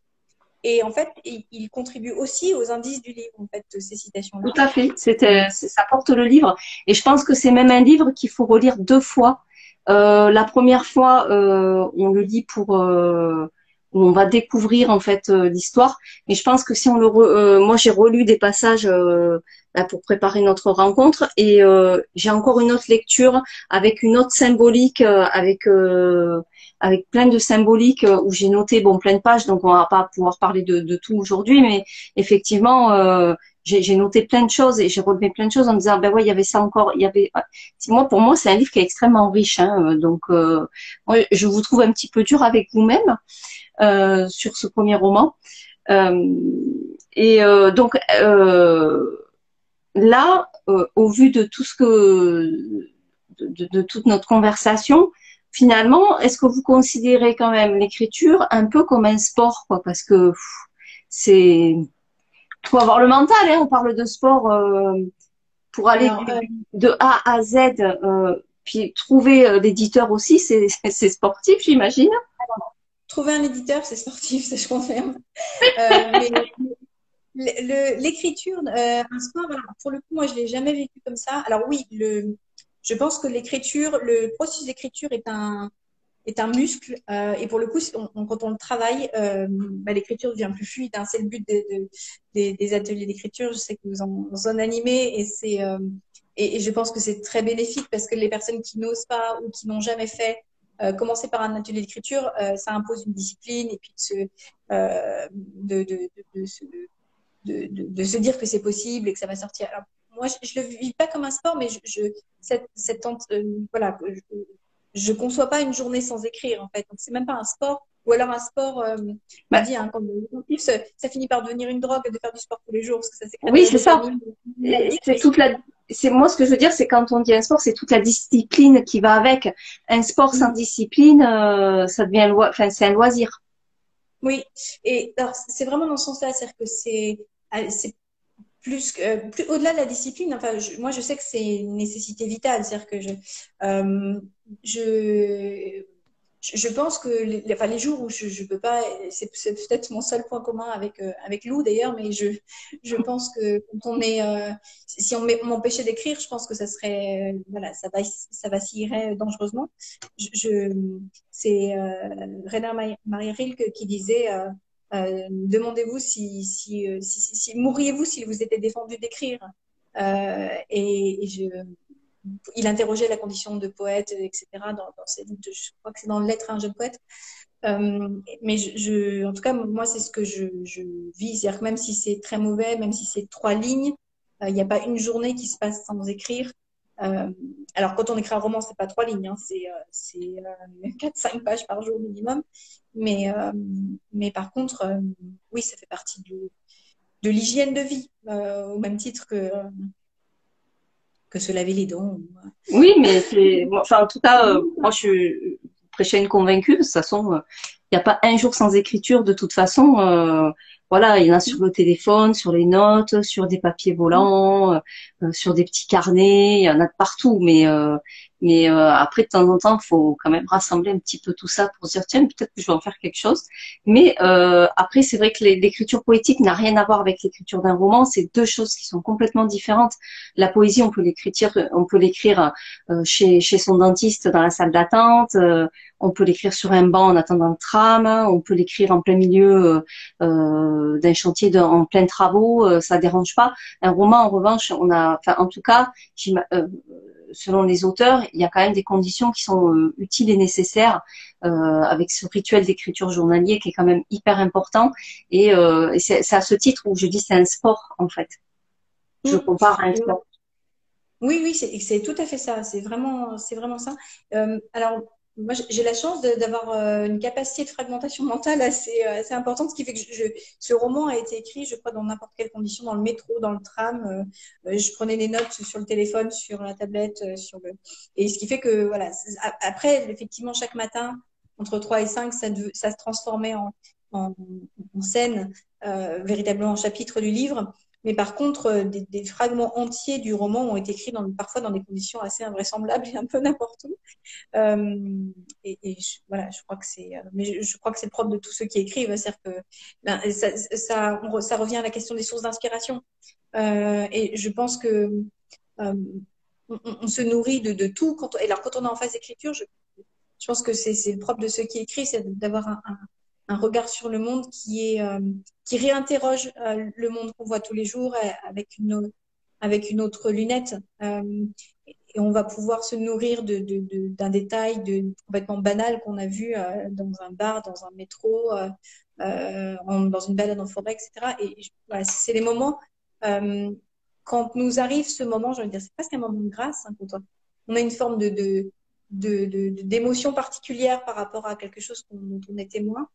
Speaker 2: Et en fait, il contribue aussi aux indices du livre, en fait, ces
Speaker 1: Tout
Speaker 2: citations-là.
Speaker 1: à fait. Ça porte le livre. Et je pense que c'est même un livre qu'il faut relire deux fois. La première fois, on le lit où on va découvrir en fait l'histoire. Mais je pense que si on moi j'ai relu des passages bah, pour préparer notre rencontre et j'ai encore une autre lecture avec une autre symbolique, avec plein de symboliques où j'ai noté bon plein de pages. Donc on va pas pouvoir parler de tout aujourd'hui, mais effectivement. J'ai noté plein de choses et j'ai relevé plein de choses en me disant ben ouais il y avait ça encore il y avait moi pour moi c'est un livre qui est extrêmement riche hein, donc moi, je vous trouve un petit peu dur avec vous-même sur ce premier roman euh, et donc là au vu de tout ce que de toute notre conversation finalement est-ce que vous considérez quand même l'écriture un peu comme un sport quoi parce que c'est faut avoir le mental, hein, on parle de sport pour aller
Speaker 2: Alors,
Speaker 1: de A à Z, puis trouver l'éditeur aussi, c'est sportif, j'imagine.
Speaker 2: trouver un éditeur, c'est sportif, ça je confirme. Mais l'écriture, un sport, alors, pour le coup, moi, je l'ai jamais vécu comme ça. Alors oui, je pense que l'écriture, le processus d'écriture est un muscle et pour le coup, quand on le travaille, l'écriture devient plus fluide. Hein. C'est le but des ateliers d'écriture. Je sais que vous en animez et et je pense que c'est très bénéfique parce que les personnes qui n'osent pas ou qui n'ont jamais fait commencer par un atelier d'écriture, ça impose une discipline et puis de se dire que c'est possible et que ça va sortir. Alors, moi, je le vis pas comme un sport, mais voilà, je conçois pas une journée sans écrire en fait. Donc c'est même pas un sport. Ou alors un sport, on
Speaker 1: Bah,
Speaker 2: dit, hein, quand le sportif, ça finit par devenir une drogue de faire du sport tous les jours, parce que ça sécrète de
Speaker 1: oui,
Speaker 2: la
Speaker 1: c'est ça.
Speaker 2: dopamine.
Speaker 1: C'est toute la, c'est moi ce que je veux dire, c'est quand on dit un sport, c'est toute la discipline qui va avec. Un sport sans discipline, ça devient enfin c'est un loisir.
Speaker 2: Oui, et alors c'est vraiment dans ce sens-là, c'est-à-dire que c'est plus au-delà de la discipline. Enfin, moi je sais que c'est une nécessité vitale, c'est-à-dire que euh, je je pense que enfin, les jours où je peux pas, c'est peut-être mon seul point commun avec Lou d'ailleurs, mais je pense que quand on est, si on m'empêchait d'écrire, je pense que ça serait, voilà, ça vacillerait dangereusement. C'est Rainer Maria Rilke qui disait, demandez-vous si mourriez-vous s'il vous était défendu d'écrire. Il interrogeait la condition de poète, etc. dans ses livres. Je crois que c'est dans Lettre à un jeune poète. Mais en tout cas, moi, c'est ce que je vis. C'est-à-dire que même si c'est très mauvais, même si c'est 3 lignes, il n'y a pas une journée qui se passe sans écrire. Euh, alors, quand on écrit un roman, c'est pas 3 lignes, hein, c'est 4-5 pages par jour minimum. Mais, euh, mais par contre, oui, ça fait partie de l'hygiène de vie, au même titre que se laver les dents.
Speaker 1: Oui, mais c'est, enfin en tout cas, moi je suis prêcher une convaincue. De toute façon, il n'y a pas un jour sans écriture. De toute façon, voilà, il y en a sur le téléphone, sur les notes, sur des papiers volants, sur des petits carnets. Il y en a de partout. Mais après, de temps en temps, il faut quand même rassembler un petit peu tout ça pour se dire tiens, peut-être que je vais en faire quelque chose. Mais après, c'est vrai que l'écriture poétique n'a rien à voir avec l'écriture d'un roman. C'est deux choses qui sont complètement différentes. La poésie, on peut l'écrire chez son dentiste dans la salle d'attente. On peut l'écrire sur un banc en attendant le tram. On peut l'écrire en plein milieu d'un chantier en plein travaux. Ça dérange pas. Un roman, en revanche, enfin, en tout cas, selon les auteurs, il y a quand même des conditions qui sont utiles et nécessaires avec ce rituel d'écriture journalier qui est quand même hyper important. Et c'est à ce titre où je dis c'est un sport en fait. Je compare à un sport.
Speaker 2: Oui, oui, c'est tout à fait ça. C'est vraiment ça. Alors, moi, j'ai la chance d'avoir une capacité de fragmentation mentale assez importante, ce qui fait que ce roman a été écrit, je crois, dans n'importe quelle condition, dans le métro, dans le tram. Je prenais des notes sur le téléphone, sur la tablette, et ce qui fait que, voilà. Après, effectivement, chaque matin, entre 3 et 5, ça se transformait en, en scène, véritablement en chapitre du livre. Mais par contre, des fragments entiers du roman ont été écrits parfois dans des conditions assez invraisemblables et un peu n'importe où. Voilà, je crois que mais je crois que c'est le propre de tous ceux qui écrivent, c'est-à-dire que ça revient à la question des sources d'inspiration. Et je pense que euh, on se nourrit de tout. Et alors, quand on est en phase d'écriture, je pense que c'est le propre de ceux qui écrivent, c'est d'avoir un regard sur le monde qui réinterroge le monde qu'on voit tous les jours avec une autre lunette. Et on va pouvoir se nourrir d'un détail complètement banal qu'on a vu dans un bar, dans un métro, dans une balade en forêt, etc. Et voilà, c'est les moments, quand nous arrive ce moment, je veux dire, c'est presque un moment de grâce, hein, quand on a une forme d'émotion particulière par rapport à quelque chose dont on est témoin.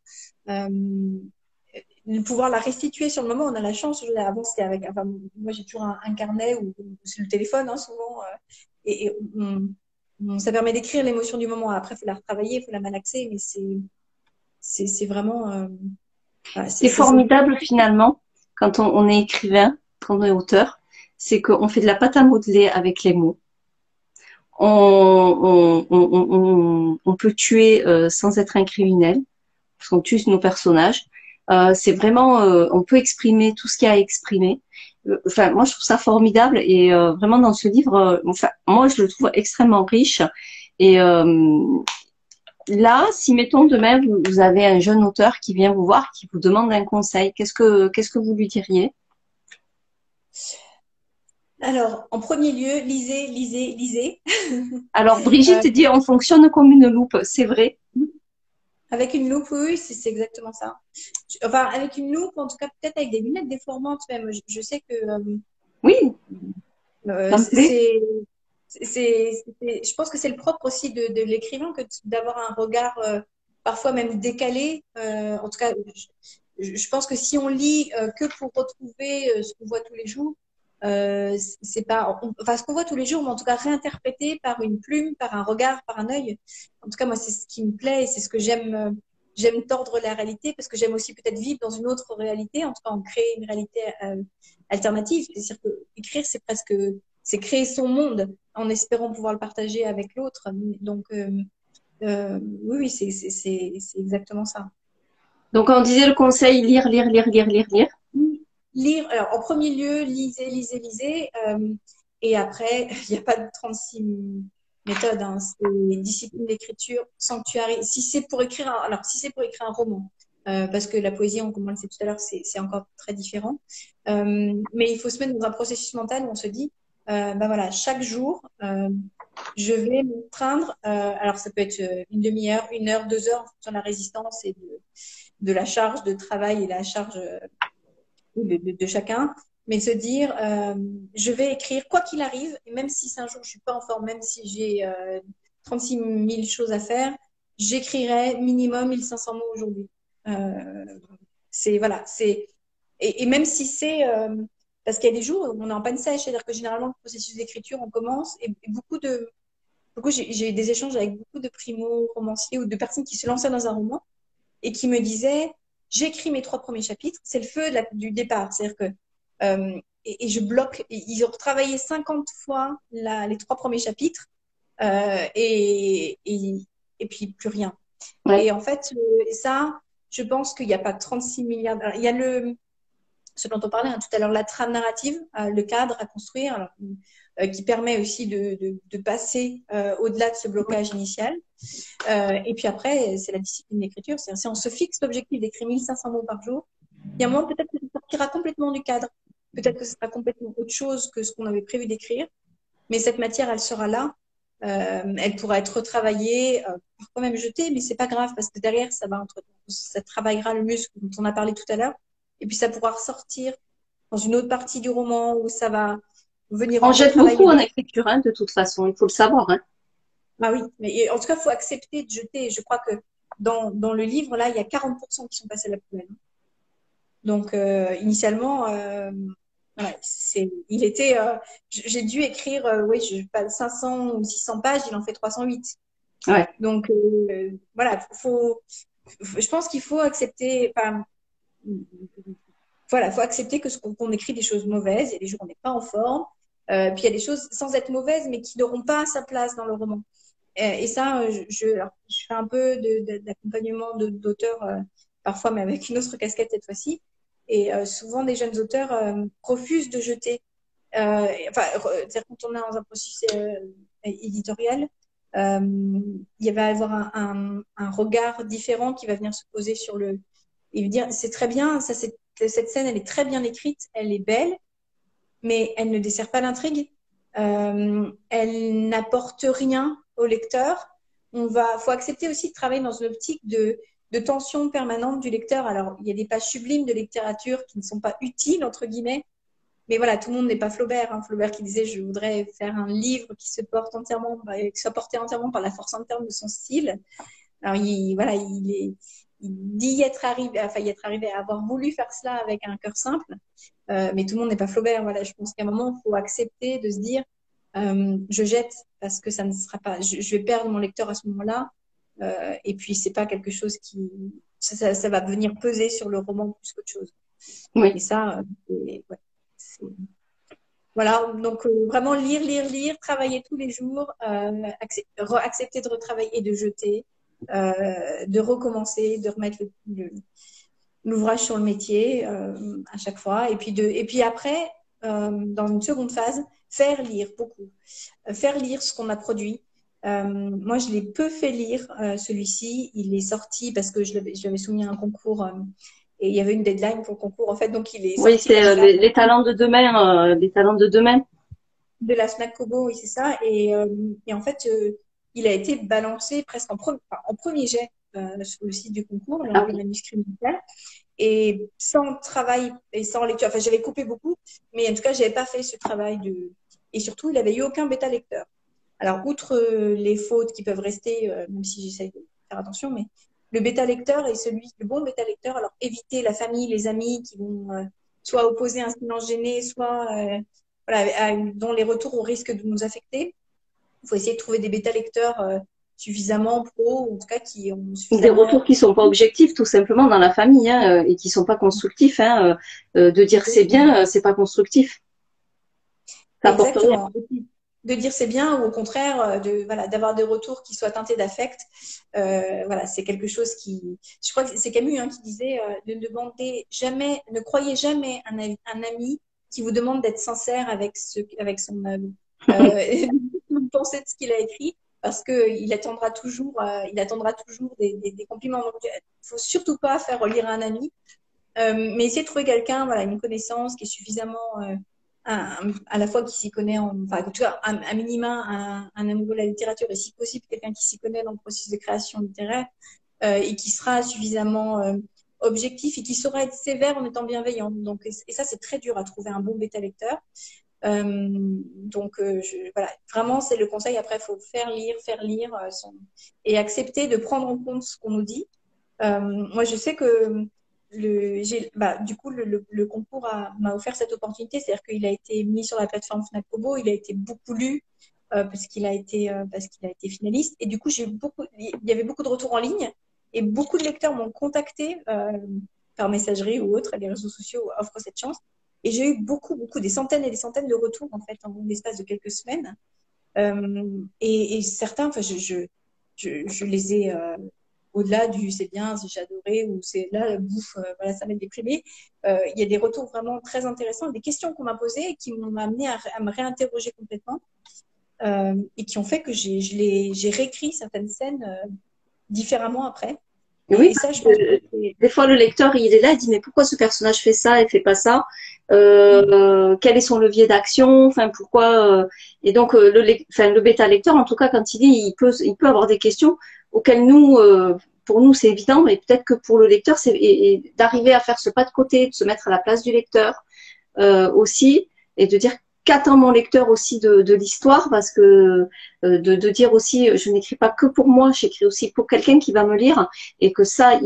Speaker 2: De pouvoir la restituer sur le moment, on a la chance. Avant, c'était enfin, moi, j'ai toujours un carnet ou c'est le téléphone, hein, souvent. Et ça permet d'écrire l'émotion du moment. Après, il faut la retravailler, il faut la malaxer, mais c'est vraiment. Voilà,
Speaker 1: Ce qui est formidable finalement, quand on est écrivain, quand on est auteur, c'est qu'on fait de la pâte à modeler avec les mots. On peut tuer sans être un criminel, parce qu'on tue nos personnages. C'est vraiment, on peut exprimer tout ce qu'il y a à exprimer. Enfin, moi, je trouve ça formidable et vraiment dans ce livre, enfin, moi, je le trouve extrêmement riche et là, si mettons demain vous avez un jeune auteur qui vient vous voir, qui vous demande un conseil, qu'est-ce que vous lui diriez?
Speaker 2: Alors, en premier lieu, lisez, lisez, lisez.
Speaker 1: Alors
Speaker 2: Euh,
Speaker 1: Brigitte dit on fonctionne comme une loupe, c'est vrai.
Speaker 2: avec une loupe, oui, c'est exactement ça. Enfin, avec une loupe, en tout cas, peut-être avec des lunettes déformantes même. Je sais que
Speaker 1: Oui, ça me plaît.
Speaker 2: je pense que c'est le propre aussi de l'écrivain que d'avoir un regard parfois même décalé. En tout cas, je pense que si on lit que pour retrouver ce qu'on voit tous les jours, c'est pas, enfin ce qu'on voit tous les jours, mais en tout cas réinterprété par une plume, par un regard, par un œil. En tout cas, moi, c'est ce qui me plaît et c'est ce que j'aime. J'aime tordre la réalité parce que j'aime aussi peut-être vivre dans une autre réalité, en tout cas en créer une réalité alternative. C'est-à-dire que écrire, c'est créer son monde en espérant pouvoir le partager avec l'autre. Donc, oui, oui, c'est exactement ça.
Speaker 1: Donc on disait le conseil lire, lire, lire, lire, lire, lire.
Speaker 2: Lire, alors en premier lieu, lisez, lisez, lisez. Et après, il n'y a pas de 36 méthodes, hein, c'est discipline d'écriture, sanctuaire. Si c'est pour écrire alors si c'est pour écrire un roman, parce que la poésie, comme on le sait tout à l'heure, c'est encore très différent. Mais il faut se mettre dans un processus mental où on se dit, ben voilà, chaque jour, je vais me traindre. Alors ça peut être une demi-heure, 1 heure, 2 heures, en fonction de la résistance et de la charge de travail et la charge de chacun, mais se dire, je vais écrire quoi qu'il arrive, et même si c'est un jour je suis pas en forme, même si j'ai 36 000 choses à faire, j'écrirai minimum 1500 mots aujourd'hui. Euh, c'est voilà, et même si c'est parce qu'il y a des jours où on est en panne sèche, c'est-à-dire que généralement le processus d'écriture on commence et beaucoup j'ai eu des échanges avec beaucoup de primo-romanciers ou de personnes qui se lançaient dans un roman et qui me disaient, j'écris mes 3 premiers chapitres, c'est le feu du départ. C'est-à-dire que et je bloque. Ils ont retravaillé 50 fois les 3 premiers chapitres et puis plus rien.
Speaker 1: Ouais.
Speaker 2: Et en fait, ça, je pense qu'il n'y a pas 36 milliards. Alors, il y a ce dont on parlait hein, tout à l'heure, la trame narrative, le cadre à construire, alors, qui permet aussi de passer au-delà de ce blocage initial. Et puis après, c'est la discipline d'écriture. C'est si on se fixe l'objectif d'écrire 1500 mots par jour, il y a un moment peut-être que ça sortira complètement du cadre. Peut-être que ce sera complètement autre chose que ce qu'on avait prévu d'écrire. Mais cette matière, elle sera là. Elle pourra être retravaillée, parfois même jetée, mais c'est pas grave parce que derrière, ça travaillera le muscle dont on a parlé tout à l'heure. Et puis ça pourra ressortir dans une autre partie du roman où ça va venir
Speaker 1: On
Speaker 2: en
Speaker 1: jette beaucoup
Speaker 2: retravailler.
Speaker 1: en écriture, hein, de toute façon, il faut le savoir. Hein.
Speaker 2: Ah oui, mais en tout cas, il faut accepter de jeter. Je crois que dans le livre, là, il y a 40% qui sont passés à la poubelle. Donc, initialement, voilà, il était, j'ai dû écrire, oui, pas 500 ou 600 pages, il en fait 308.
Speaker 1: Ouais.
Speaker 2: Donc, voilà, je pense qu'il faut accepter, enfin, voilà, faut accepter qu'on écrit des choses mauvaises, il y a des jours où on n'est pas en forme, puis il y a des choses sans être mauvaises, mais qui n'auront pas sa place dans le roman. Et ça, alors, je fais un peu d'accompagnement d'auteurs, parfois, mais avec une autre casquette cette fois-ci. Et souvent, des jeunes auteurs refusent de jeter. Enfin, c'est-à-dire quand on est dans un processus éditorial, il va y avoir un regard différent qui va venir se poser sur le. Il veut dire, c'est très bien, cette scène, elle est très bien écrite, elle est belle, mais elle ne dessert pas l'intrigue. Elle n'apporte rien au lecteur. Faut accepter aussi de travailler dans une optique de tension permanente du lecteur. Alors, il y a des pages sublimes de littérature qui ne sont pas utiles, entre guillemets. Mais voilà, tout le monde n'est pas Flaubert. Hein. Flaubert qui disait, je voudrais faire un livre qui soit porté entièrement par la force interne de son style. Alors, voilà, il dit y être arrivé à avoir voulu faire cela avec un cœur simple, mais tout le monde n'est pas Flaubert. Voilà, je pense qu'à un moment, il faut accepter de se dire, je jette parce que ça ne sera pas, je vais perdre mon lecteur à ce moment-là, et puis c'est pas quelque chose ça va venir peser sur le roman plus qu'autre chose.
Speaker 1: Oui.
Speaker 2: Et ça, ouais, voilà, donc vraiment lire, lire, lire, travailler tous les jours, accepter de retravailler et de jeter, de recommencer, de remettre l'ouvrage sur le métier à chaque fois. Et puis après, dans une seconde phase, faire lire beaucoup. Faire lire ce qu'on a produit. Moi, je l'ai peu fait lire, celui-ci. Il est sorti parce que je l'avais soumis à un concours et il y avait une deadline pour le concours, en fait. Donc, il est
Speaker 1: Oui,
Speaker 2: sorti
Speaker 1: c'est
Speaker 2: comme ça
Speaker 1: les talents de demain, les talents de demain.
Speaker 2: de la Fnac Kobo, oui, c'est ça. Et en fait, il a été balancé presque en premier jet sur le site du concours,
Speaker 1: Ah
Speaker 2: le
Speaker 1: oui.
Speaker 2: manuscrit militaire. Et sans travail et sans lecture, enfin, j'avais coupé beaucoup, mais en tout cas, j'avais pas fait ce travail de. Et surtout, il avait eu aucun bêta lecteur. Alors, outre les fautes qui peuvent rester, même si j'essaye de faire attention, mais le bêta lecteur est le bon bêta lecteur. Alors, éviter la famille, les amis qui vont soit opposer un silence gêné, soit voilà, dont les retours au risque de nous affecter. Il faut essayer de trouver des bêta lecteurs suffisamment pro, ou en tout cas qui ont
Speaker 1: Des retours
Speaker 2: suffisamment.
Speaker 1: qui sont pas objectifs, tout simplement, dans la famille, hein, et qui sont pas constructifs. Hein, de dire c'est bien, c'est pas constructif. Ça apporte rien.
Speaker 2: Exactement. Et puis, de dire c'est bien ou au contraire voilà, d'avoir des retours qui soient teintés d'affect. Voilà, c'est quelque chose qui. Je crois que c'est Camus hein, qui disait ne demandez jamais, ne croyez jamais un ami qui vous demande d'être sincère avec son œuvre. Vous pensez de ce qu'il a écrit parce que il attendra toujours des compliments. Donc, il faut surtout pas faire relire à un ami. Mais essayer de trouver quelqu'un, voilà, une connaissance qui est suffisamment à la fois qui s'y connaît, enfin, en tout cas, un minima, un amoureux de la littérature et si possible, quelqu'un qui s'y connaît dans le processus de création littéraire et qui sera suffisamment objectif et qui saura être sévère en étant bienveillant. Donc, et ça, c'est très dur à trouver un bon bêta lecteur. Voilà, vraiment, c'est le conseil. Après, il faut faire lire et accepter de prendre en compte ce qu'on nous dit. Moi, je sais que du coup, le concours m'a offert cette opportunité, c'est-à-dire qu'il a été mis sur la plateforme Fnac Kobo, il a été beaucoup lu parce qu'il a été finaliste. Et du coup, il y avait beaucoup de retours en ligne et beaucoup de lecteurs m'ont contacté par messagerie ou autre, les réseaux sociaux offrent cette chance. Et j'ai eu des centaines et des centaines de retours en fait en l'espace de quelques semaines. Et certains, enfin, je les ai au-delà du c'est bien, j'ai adoré, ou c'est là la bouffe, voilà, ça m'a déprimé. Il y a des retours vraiment très intéressants, des questions qu'on m'a posées et qui m'ont amené à me réinterroger complètement et qui ont fait que j'ai réécrit certaines scènes différemment après.
Speaker 1: Et oui,
Speaker 2: Et ça,
Speaker 1: parce
Speaker 2: je pense que
Speaker 1: que
Speaker 2: c'est.
Speaker 1: des fois le lecteur il est là, il dit mais pourquoi ce personnage fait ça et fait pas ça quel est son levier d'action, enfin pourquoi et donc le bêta lecteur en tout cas quand il lit il peut avoir des questions auxquelles nous pour nous c'est évident mais peut-être que pour le lecteur c'est et d'arriver à faire ce pas de côté, de se mettre à la place du lecteur aussi et de dire qu'attend mon lecteur aussi de l'histoire parce que de dire aussi je n'écris pas que pour moi, j'écris aussi pour quelqu'un qui va me lire et que ça,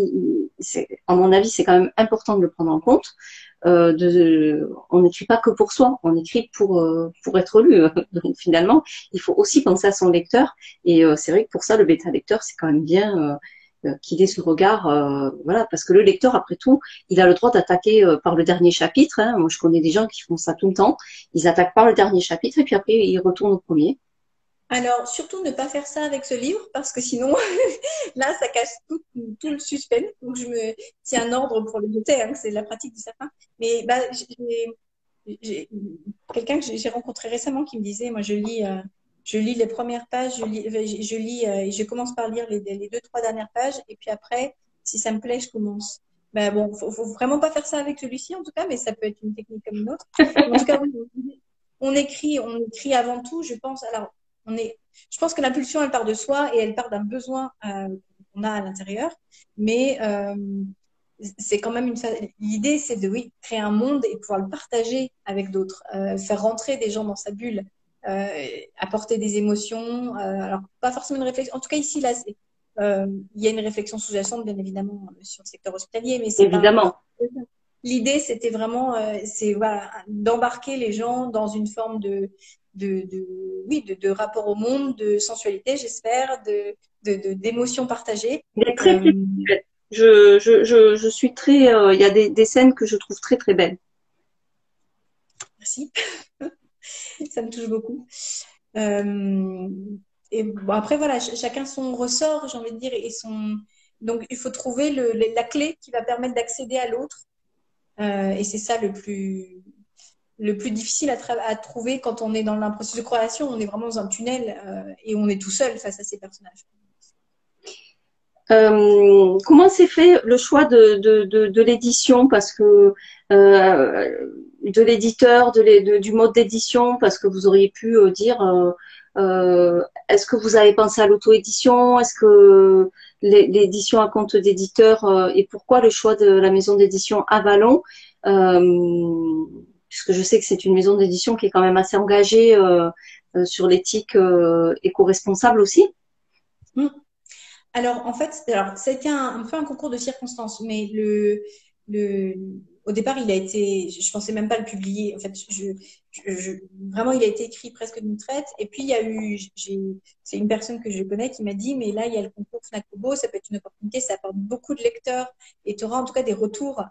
Speaker 1: à mon avis, c'est quand même important de le prendre en compte. On n'écrit pas que pour soi, on écrit pour être lu. Donc finalement, il faut aussi penser à son lecteur et c'est vrai que pour ça, le bêta lecteur, c'est quand même bien qu'il ait ce regard, voilà, parce que le lecteur, après tout, il a le droit d'attaquer par le dernier chapitre. Hein. Moi, je connais des gens qui font ça tout le temps. Ils attaquent par le dernier chapitre et puis après, ils retournent au premier.
Speaker 2: Alors, surtout ne pas faire ça avec ce livre parce que sinon, là, ça cache tout le suspense. Donc, je me tiens un ordre pour le noter, hein, que c'est la pratique du sapin. Mais bah, j'ai quelqu'un que j'ai rencontré récemment qui me disait, moi, je lis les premières pages, je commence par lire les deux, trois dernières pages, et puis après, si ça me plaît, je commence. Ben bon, faut vraiment pas faire ça avec celui-ci, en tout cas, mais ça peut être une technique comme une autre. Mais en tout cas, oui, on écrit avant tout, je pense. Alors, je pense que l'impulsion, elle part de soi et elle part d'un besoin qu'on a à l'intérieur, mais c'est quand même l'idée, c'est de oui, créer un monde et pouvoir le partager avec d'autres, faire rentrer des gens dans sa bulle, apporter des émotions. Alors, pas forcément une réflexion. En tout cas, ici, là, il y a une réflexion sous-jacente, bien évidemment, sur le secteur hospitalier, mais c'est pas.
Speaker 1: Évidemment.
Speaker 2: L'idée, c'était vraiment, c'est voilà, d'embarquer les gens dans une forme oui, de rapport au monde, de sensualité, j'espère, d'émotions partagées.
Speaker 1: Il est très, très
Speaker 2: Euh,
Speaker 1: belle. Je suis très. Il y a des scènes que je trouve très très belles.
Speaker 2: Merci. Ça me touche beaucoup. Euh, et bon, après, voilà, chacun son ressort, j'ai envie de dire, et son. Donc, il faut trouver la clé qui va permettre d'accéder à l'autre. Et c'est ça le plus difficile à trouver quand on est dans un processus de création. On est vraiment dans un tunnel et on est tout seul face à ces personnages.
Speaker 1: Comment s'est fait le choix de l'édition? Parce que de l'éditeur, du mode d'édition, parce que vous auriez pu dire est-ce que vous avez pensé à l'auto-édition? Est-ce que l'édition à compte d'éditeur et pourquoi le choix de la maison d'édition Avalon? Puisque je sais que c'est une maison d'édition qui est quand même assez engagée sur l'éthique éco-responsable aussi.
Speaker 2: Mmh. Alors, en fait, ça a été un peu un concours de circonstances, mais au départ, je pensais même pas le publier. En fait, vraiment, il a été écrit presque d'une traite. Et puis, il y a eu, c'est une personne que je connais qui m'a dit, mais là, il y a le concours Fnac Kobo, ça peut être une opportunité, ça apporte beaucoup de lecteurs et tu auras en tout cas des retours.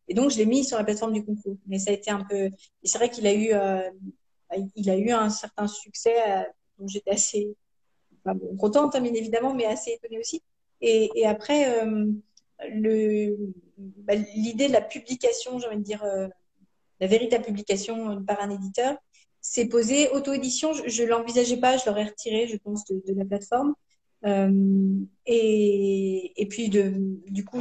Speaker 2: Et donc, je l'ai mis sur la plateforme du concours. Mais ça a été un peu, et c'est vrai il a eu un certain succès, dont j'étais assez, bon, contente, hein, bien évidemment, mais assez étonnée aussi. Et après, l'idée de la publication, j'ai envie de dire, la véritable publication par un éditeur, s'est posée. Auto-édition, je ne l'envisageais pas, je l'aurais retiré, je pense, de la plateforme. Et puis, du coup,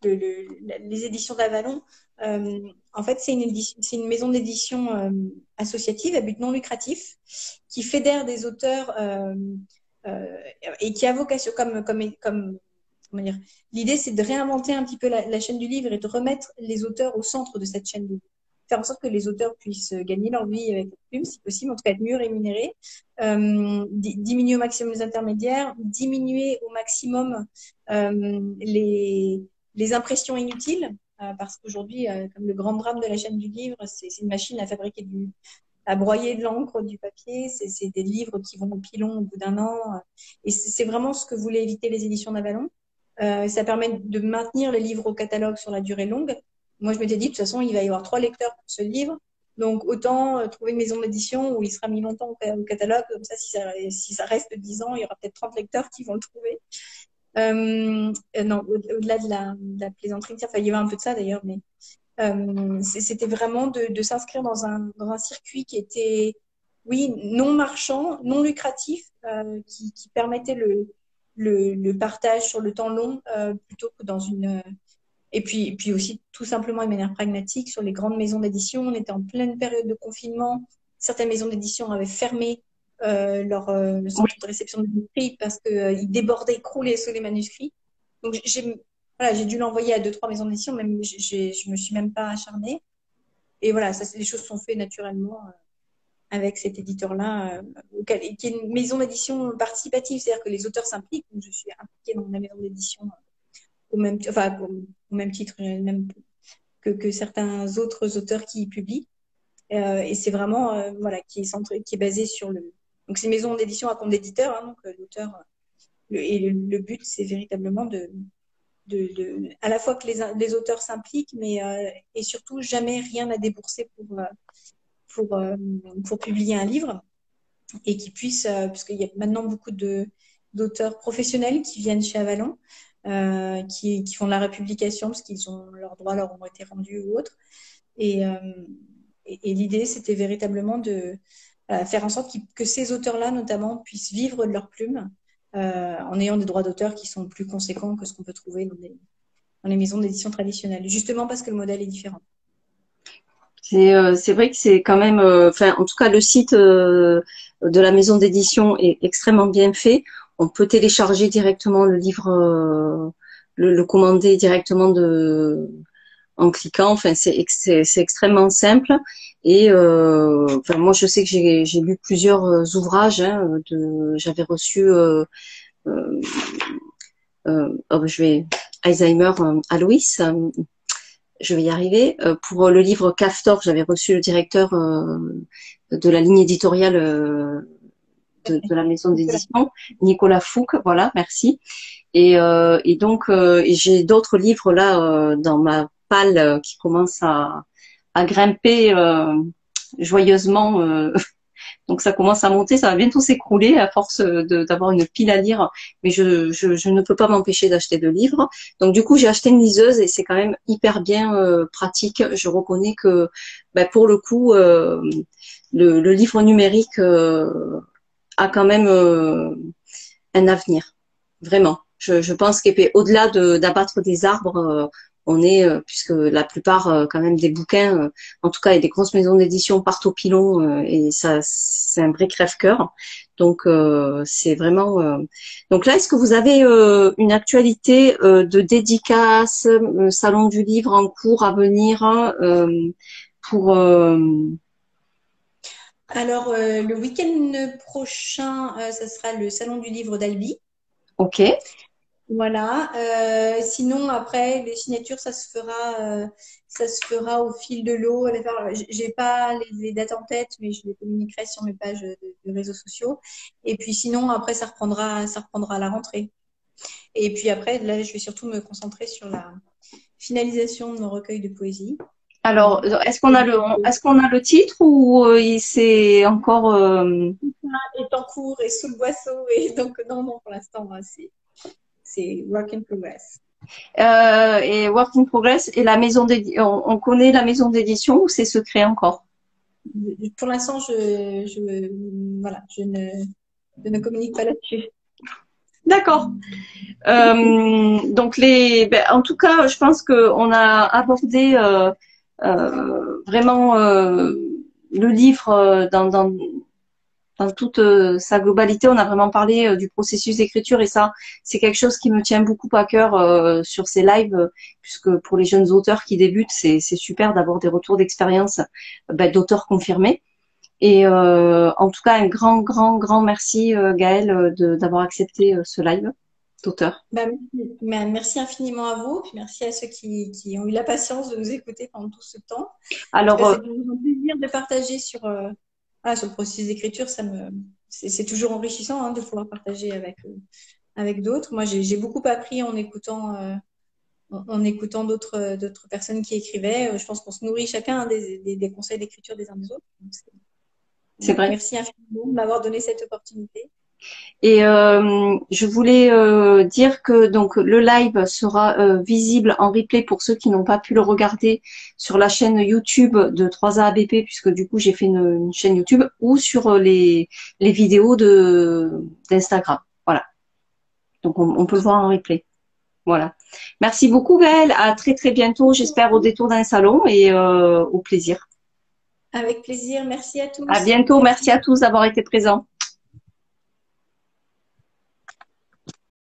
Speaker 2: les éditions d'Avalon, en fait, c'est une maison d'édition associative à but non lucratif qui fédère des auteurs euh, et qui a vocation, comment dire, l'idée c'est de réinventer un petit peu la chaîne du livre et de remettre les auteurs au centre de cette chaîne du livre. Faire en sorte que les auteurs puissent gagner leur vie avec la plume, si possible, en tout cas être mieux rémunérés, diminuer au maximum les intermédiaires, diminuer au maximum les impressions inutiles, parce qu'aujourd'hui, comme le grand drame de la chaîne du livre, c'est une machine à fabriquer à broyer de l'encre, du papier. C'est des livres qui vont au pilon au bout d'un an. Et c'est vraiment ce que voulaient éviter les éditions d'Avalon. Ça permet de maintenir les livres au catalogue sur la durée longue. Moi, je m'étais dit, de toute façon, il va y avoir 3 lecteurs pour ce livre. Donc, autant trouver une maison d'édition où il sera mis longtemps au catalogue. Comme ça, si ça reste 10 ans, il y aura peut-être 30 lecteurs qui vont le trouver. Non, au-delà de la plaisanterie, enfin, il y avait un peu de ça d'ailleurs, mais c'était vraiment de s'inscrire dans un circuit qui était, oui, non marchand, non lucratif, qui permettait le partage sur le temps long plutôt que dans une. Et puis aussi, tout simplement, de manière pragmatique, sur les grandes maisons d'édition, on était en pleine période de confinement. Certaines maisons d'édition avaient fermé leur centre de réception de manuscrits parce qu'ils débordaient, croulaient sous les manuscrits. Donc, j'ai dû l'envoyer à 2-3 maisons d'édition, même je me suis même pas acharnée. Et voilà, les choses sont faites naturellement avec cet éditeur-là, qui est une maison d'édition participative, c'est-à-dire que les auteurs s'impliquent. Donc, je suis impliquée dans la maison d'édition au même titre même que certains autres auteurs qui y publient. Et c'est vraiment voilà, qui est basé sur le. Donc, c'est une maison d'édition à compte d'éditeur, hein, donc l'auteur. Le but, c'est véritablement à la fois que les auteurs s'impliquent, mais et surtout jamais rien à débourser pour publier un livre et qu'ils puissent, puisqu'il y a maintenant beaucoup d'auteurs professionnels qui viennent chez Avalon, qui font de la républication parce qu'ils ont leurs droits leur ont été rendus ou autres. Et l'idée, c'était véritablement de faire en sorte que ces auteurs-là, notamment, puissent vivre de leur plume en ayant des droits d'auteur qui sont plus conséquents que ce qu'on peut trouver dans les maisons d'édition traditionnelles, justement parce que le modèle est différent.
Speaker 1: C'est vrai que c'est quand même, enfin, en tout cas, le site de la maison d'édition est extrêmement bien fait. On peut télécharger directement le livre, le commander directement en cliquant. Enfin, c'est extrêmement simple. Et enfin, moi, je sais que j'ai lu plusieurs ouvrages. Hein, j'avais reçu, Alzheimer à Louis. Je vais y arriver. Pour le livre Caftor, j'avais reçu le directeur de la ligne éditoriale de la maison d'édition, Nicolas Fouque. Voilà, merci. Et donc, j'ai d'autres livres là dans ma palle qui commencent à grimper joyeusement Donc ça commence à monter, ça va bientôt s'écrouler à force d'avoir une pile à lire. Mais je ne peux pas m'empêcher d'acheter de livres. Donc du coup, j'ai acheté une liseuse et c'est quand même hyper bien pratique. Je reconnais que ben, pour le coup, le livre numérique a quand même un avenir, vraiment. Je pense qu'au-delà d'abattre des arbres, on est, puisque la plupart quand même des bouquins, en tout cas, et des grosses maisons d'édition partent au pilon, et ça, c'est un vrai crève-cœur. Donc, c'est vraiment. Donc là, est-ce que vous avez une actualité de dédicace, salon du livre en cours à venir pour
Speaker 2: Alors, le week-end prochain, ça sera le Salon du livre d'Albi.
Speaker 1: Ok.
Speaker 2: Voilà. Sinon, après, les signatures, ça se fera au fil de l'eau. J'ai pas les dates en tête, mais je les communiquerai sur mes pages de réseaux sociaux. Et puis sinon, après, ça reprendra à la rentrée. Et puis après, là, je vais surtout me concentrer sur la finalisation de mon recueil de poésie.
Speaker 1: Alors, est-ce qu'on a le titre ou c'est encore
Speaker 2: Est en cours et sous le boisseau. Et donc, non, non, pour l'instant, c'est work in progress.
Speaker 1: et work in progress et la maison on connaît la maison d'édition ou c'est secret encore?
Speaker 2: Pour l'instant, voilà, je ne communique pas là-dessus.
Speaker 1: D'accord. Donc en tout cas, je pense qu'on a abordé vraiment le livre dans toute sa globalité. On a vraiment parlé du processus d'écriture et ça, c'est quelque chose qui me tient beaucoup à cœur sur ces lives, puisque pour les jeunes auteurs qui débutent, c'est super d'avoir des retours d'expérience d'auteurs confirmés. Et en tout cas, un grand merci Gaëlle d'avoir accepté ce live d'auteur.
Speaker 2: Merci infiniment à vous, puis merci à ceux qui ont eu la patience de nous écouter pendant tout ce temps.
Speaker 1: Alors,
Speaker 2: c'est un plaisir de partager sur le processus d'écriture. C'est toujours enrichissant de pouvoir partager avec d'autres. Moi, j'ai beaucoup appris en écoutant d'autres personnes qui écrivaient. Je pense qu'on se nourrit chacun des conseils d'écriture des uns des autres.
Speaker 1: C'est vrai.
Speaker 2: Merci infiniment de m'avoir donné cette opportunité.
Speaker 1: Et je voulais dire que donc le live sera visible en replay pour ceux qui n'ont pas pu le regarder sur la chaîne YouTube de 3ABP, puisque du coup j'ai fait une chaîne YouTube, ou sur les vidéos d'Instagram. Voilà. Donc on peut le voir en replay. Voilà. Merci beaucoup Gaëlle. À très bientôt. J'espère au détour d'un salon et au plaisir.
Speaker 2: Avec plaisir. Merci à tous.
Speaker 1: À bientôt. Merci à tous d'avoir été présents.